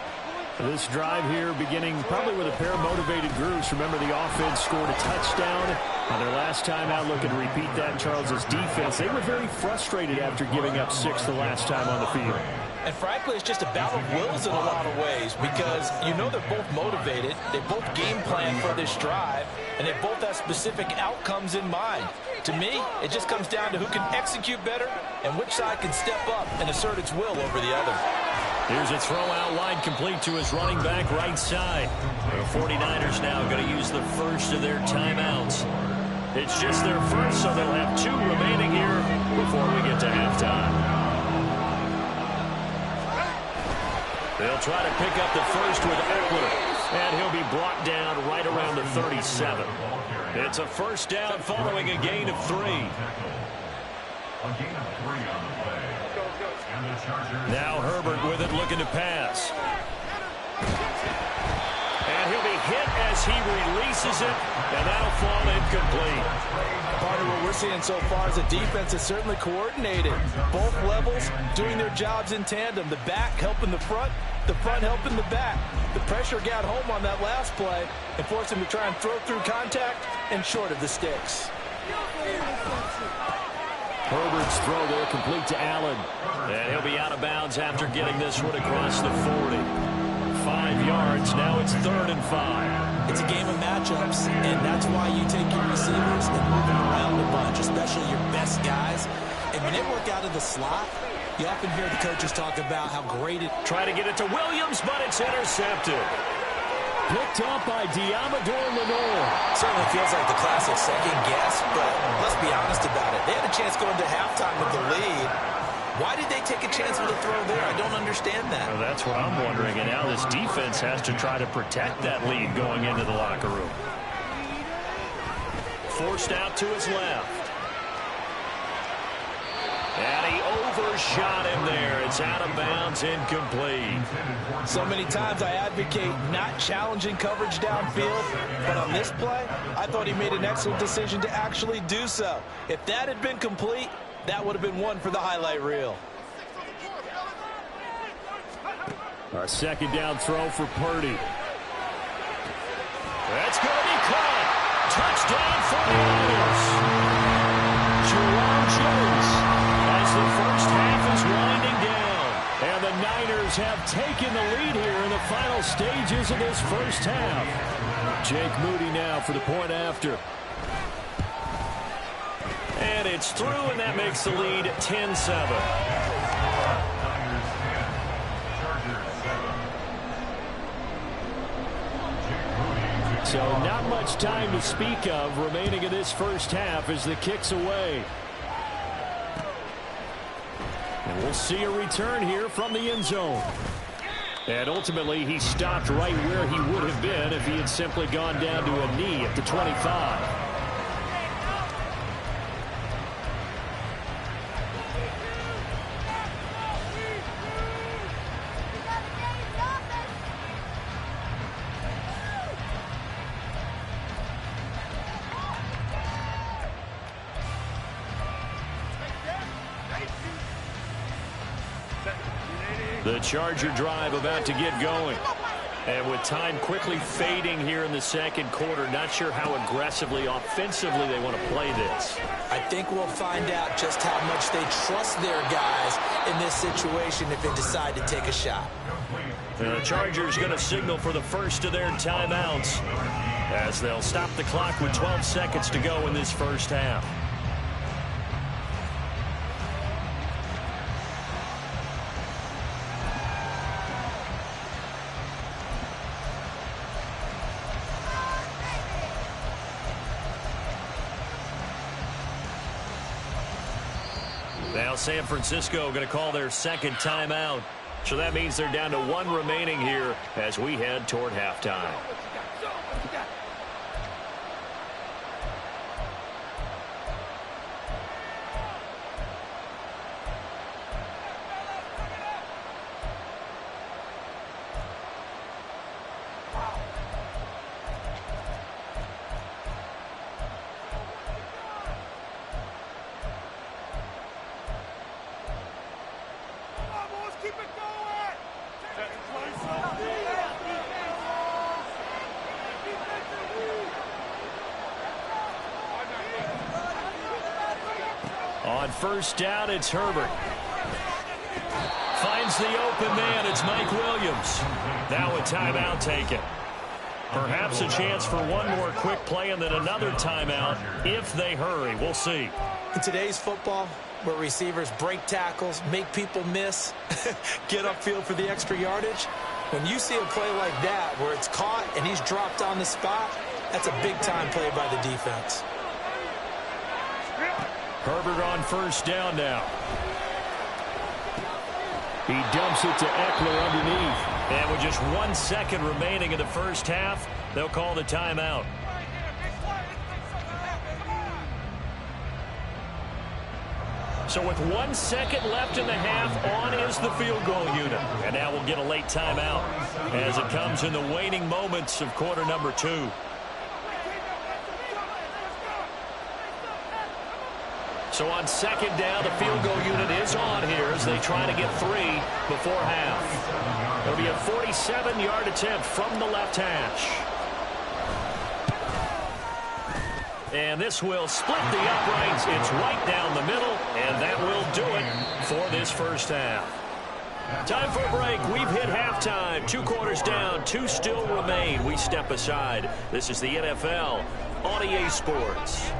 This drive here beginning probably with a pair of motivated groups. Remember, the offense scored a touchdown on their last time out. Looking to repeat that in Charles's defense. They were very frustrated after giving up 6 the last time on the field. And frankly, it's just a battle of wills in a lot of ways because you know they're both motivated. They both game plan for this drive, and they both have specific outcomes in mind. To me, it just comes down to who can execute better and which side can step up and assert its will over the other. Here's a throw out wide, complete to his running back right side. The 49ers now going to use the first of their timeouts. It's just their first, so they'll have 2 remaining here before we get to halftime. They'll try to pick up the first with Eckler, and he'll be brought down right around the 37. It's a first down following a gain of 3. Now Herbert with it, looking to pass. And he'll be hit as he releases it, and that'll fall incomplete. Part of what we're seeing so far is the defense is certainly coordinated. Both levels doing their jobs in tandem. The back helping the front helping the back. The pressure got home on that last play and forced him to try and throw through contact and short of the sticks. Herbert's throw there complete to Allen. And he'll be out of bounds after getting this one across the 40. 5 yards. Now it's 3rd and 5. It's a game of matchups, and that's why you take your receivers and move them around a bunch, especially your best guys. And when they work out of the slot, you often hear the coaches talk about how great it... Try to get it to Williams, but it's intercepted. Picked up by Diamador Lenore. Certainly feels like the classic second guess, but let's be honest about it. They had a chance going to halftime with the lead. Why did they take a chance with a throw there? I don't understand that. Well, that's what I'm wondering, and now this defense has to try to protect that lead going into the locker room. Forced out to his left. And he overshot him there. It's out of bounds, incomplete. So many times I advocate not challenging coverage downfield, but on this play, I thought he made an excellent decision to actually do so. If that had been complete, that would have been one for the highlight reel. A second down throw for Purdy. That's going to be caught. Touchdown for the Niners. Jerome Jones as the first half is winding down. And the Niners have taken the lead here in the final stages of this first half. Jake Moody now for the point after. And it's through, and that makes the lead 10-7. So not much time to speak of remaining in this first half as the kick's away. And we'll see a return here from the end zone. And ultimately, he stopped right where he would have been if he had simply gone down to a knee at the 25. The Charger drive about to get going. And with time quickly fading here in the second quarter, not sure how aggressively, offensively they want to play this. I think we'll find out just how much they trust their guys in this situation if they decide to take a shot. The Chargers going to signal for the first of their timeouts as they'll stop the clock with 12 seconds to go in this first half. Now San Francisco going to call their second timeout. So that means they're down to 1 remaining here as we head toward halftime. On first down, it's Herbert. Finds the open man. It's Mike Williams. Now a timeout taken. Perhaps a chance for one more quick play and then another timeout if they hurry. We'll see. In today's football, where receivers break tackles, make people miss, get upfield for the extra yardage, when you see a play like that where it's caught and he's dropped on the spot, that's a big-time play by the defense. Herbert on first down now. He dumps it to Eckler underneath. And with just 1 second remaining in the first half, they'll call the timeout. So with 1 second left in the half, on is the field goal unit. And now we'll get a late timeout as it comes in the waning moments of quarter number 2. So on second down, the field goal unit is on here as they try to get 3 before half. It'll be a 47-yard attempt from the left hash. And this will split the uprights. It's right down the middle, and that will do it for this first half. Time for a break. We've hit halftime. 2 quarters down, 2 still remain. We step aside. This is the NFL on EA Sports.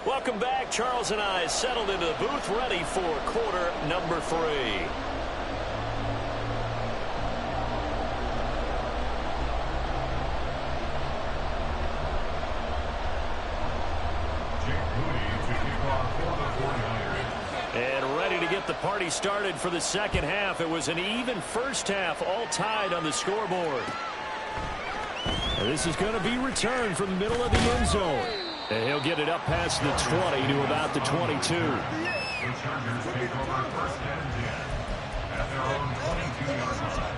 Welcome back. Charles and I settled into the booth, ready for quarter number 3. And ready to get the party started for the second half. It was an even first half, all tied on the scoreboard. And this is going to be returned from the middle of the end zone. And he'll get it up past the 20 to about the 22. The Chargers take over first and 10 at their own 22-yard line.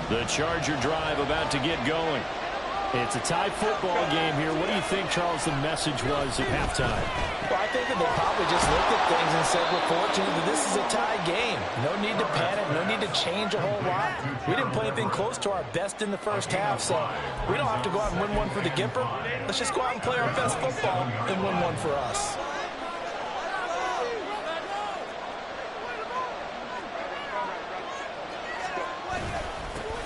The Charger drive about to get going. It's a tie football game here. What do you think, Charles, the message was at halftime? Well, I think that they probably just looked at things and said, we're fortunate that this is a tie game. No need to panic, no need to change a whole lot. We didn't play anything close to our best in the first half, so we don't have to go out and win one for the Gipper. Let's just go out and play our best football and win one for us.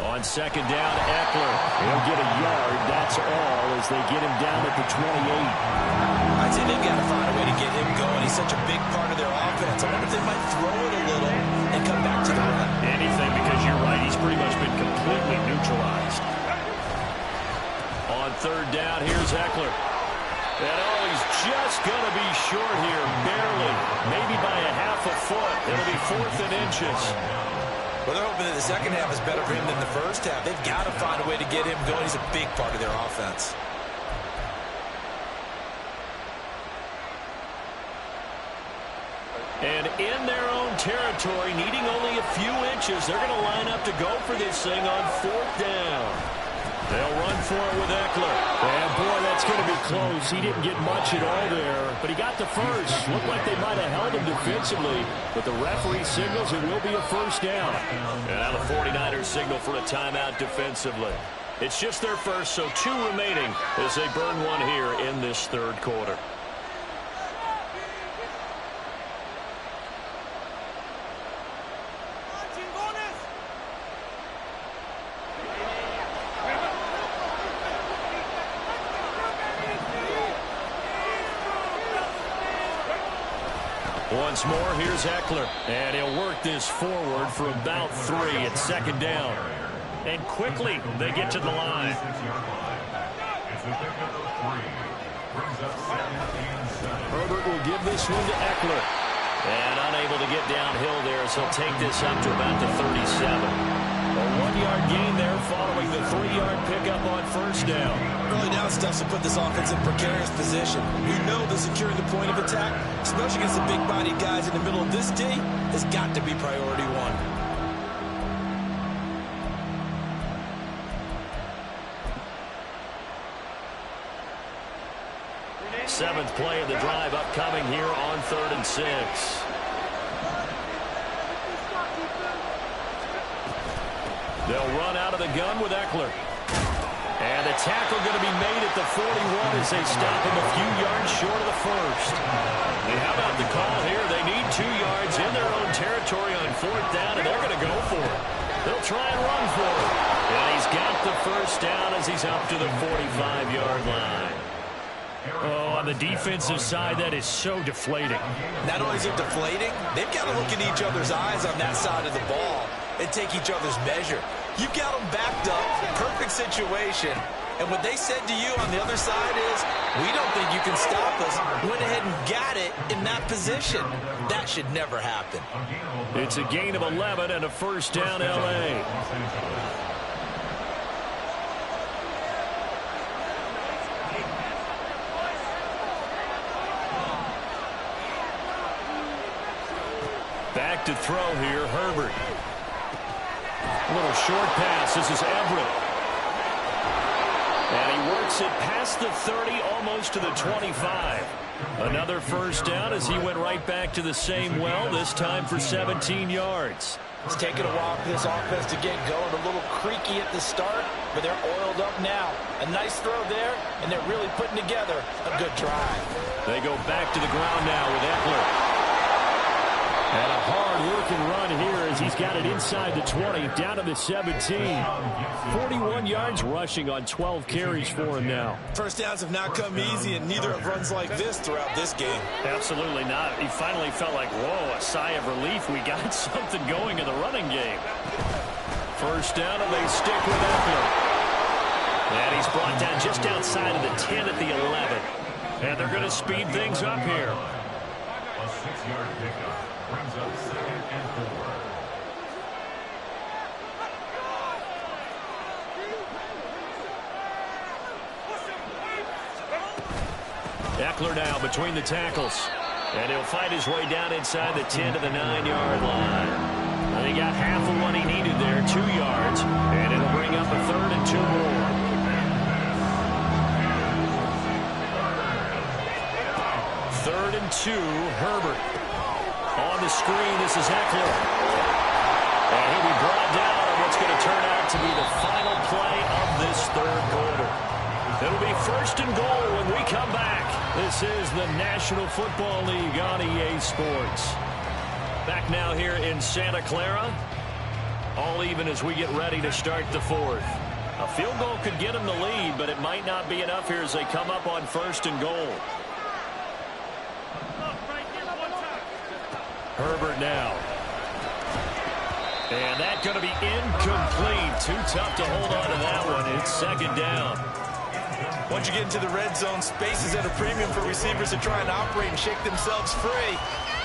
On second down, Eckler. He'll get a yard. That's all as they get him down at the 28. I'd say they've got to find a way to get him going. He's such a big part of their offense. I wonder if they might throw it a little and come back to the run. Anything, because you're right. He's pretty much been completely neutralized. On third down, here's Eckler. And he's just going to be short here, barely. Maybe by a half a foot. It'll be 4th and inches. Well, they're hoping that the second half is better for him than the first half. They've got to find a way to get him going. He's a big part of their offense. And in their own territory, needing only a few inches, they're going to line up to go for this thing on 4th down. They'll run for it with Eckler. And, boy, that's going to be close. He didn't get much at all there, but he got the first. Looked like they might have held him defensively, but the referee signals it will be a first down. And now the 49ers signal for a timeout defensively. It's just their first, so 2 remaining as they burn one here in this third quarter. Once more, here's Eckler. And he'll work this forward for about 3 at second down. And quickly, they get to the line. Herbert will give this one to Eckler. And unable to get downhill there, so he'll take this up to about the 37. A 1-yard gain there following the 3-yard pickup on first down. Early down stuff to put this offense in precarious position. We know that securing the point of attack, especially against the big-bodied guys in the middle of this D, has got to be priority one. Seventh play of the drive upcoming here on 3rd and 6. They'll run out of the gun with Eckler. And the tackle going to be made at the 41 as they stop him a few yards short of the first. And how about the call here? They need 2 yards in their own territory on 4th down, and they're going to go for it. They'll try and run for it. And he's got the first down as he's up to the 45-yard line. Oh, on the defensive side, that is so deflating. Not only is it deflating, they've got to look in each other's eyes on that side of the ball and take each other's measure. You've got them backed up, perfect situation, and what they said to you on the other side is, we don't think you can stop us. Went ahead and got it in that position. That should never happen. It's a gain of 11 and a first down, L.A. Back to throw here, Herbert. A little short pass. This is Everett. And he works it past the 30, almost to the 25. Another first down as he went right back to the same well, this time for 17 yards. It's taken a while for this offense to get going. A little creaky at the start, but they're oiled up now. A nice throw there, and they're really putting together a good drive. They go back to the ground now with Eckler. And a hard-working run here as he's got it inside the 20, down to the 17. 41 yards rushing on 12 carries for him now. First downs have not come easy, and neither have runs like this throughout this game. Absolutely not. He finally felt like, whoa, a sigh of relief. We got something going in the running game. First down, and they stick with Eckler. And he's brought down just outside of the 10 at the 11. And they're going to speed things up here. A 6-yard pickup brings up 2nd and 4. Eckler now between the tackles. And he'll fight his way down inside the 10 to the 9-yard line. And he got half of what he needed there, 2 yards. And it'll bring up a 3rd and 2 more. 3rd and 2, Herbert. On the screen, this is Eckler. And he'll be brought down on what's going to turn out to be the final play of this 3rd quarter. It'll be 1st and goal when we come back. This is the National Football League on EA Sports. Back now here in Santa Clara. All even as we get ready to start the 4th. A field goal could get them the lead, but it might not be enough here as they come up on 1st and goal. Herbert now. And that's going to be incomplete. Too tough to hold on to that one. It's 2nd down. Once you get into the red zone, space is at a premium for receivers to try and operate and shake themselves free.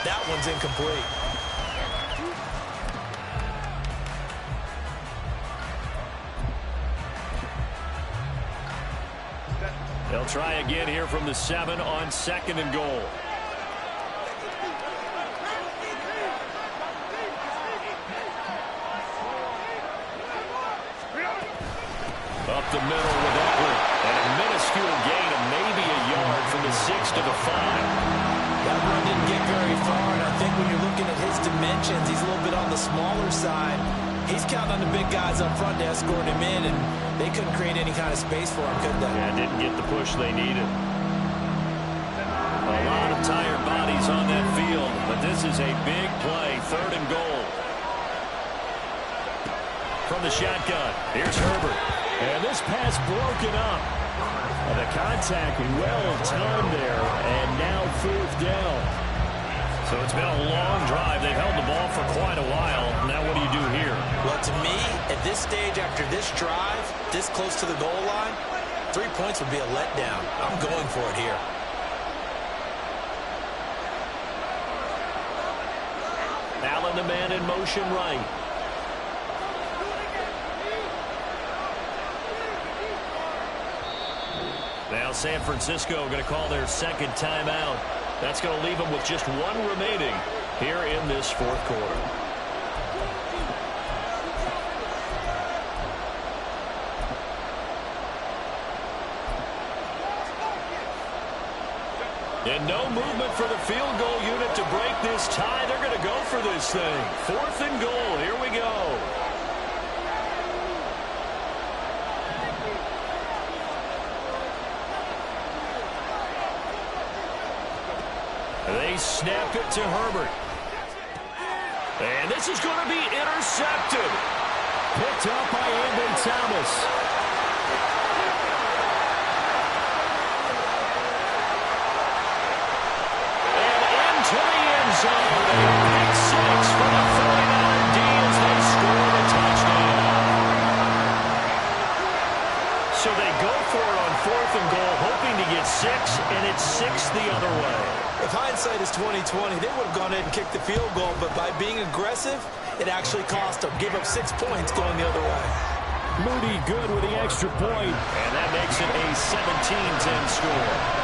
That one's incomplete. They'll try again here from the 7 on 2nd and goal. Up the middle with Eckler. And a minuscule gain of maybe a yard from the 6 to the 5. That run didn't get very far, and I think when you're looking at his dimensions, he's a little bit on the smaller side. He's counting on the big guys up front to escort him in, and they couldn't create any kind of space for him, could they? Yeah, didn't get the push they needed. A lot of tired bodies on that field, but this is a big play. 3rd and goal. From the shotgun, here's Herbert. And this pass broken up. And the contact well timed there. And now 4th down. So it's been a long drive. They've held the ball for quite a while. Now what do you do here? Well, to me, at this stage, after this drive, this close to the goal line, 3 points would be a letdown. I'm going for it here. Allen, the man in motion right. Now San Francisco going to call their second timeout. That's going to leave them with just one remaining here in this fourth quarter. And no movement for the field goal unit to break this tie. They're going to go for this thing. 4th and goal. Here we go. They snap it to Herbert. And this is going to be intercepted. Picked up by Ambry Thomas. To the end zone. Pick 6 for the 49 D's. They score a touchdown. So they go for it on 4th and goal, hoping to get 6, and it's 6 the other way. If hindsight is 20/20, they would have gone ahead and kicked the field goal, but by being aggressive, it actually cost them. Give up 6 points going the other way. Moody good with the extra point, and that makes it a 17-10 score.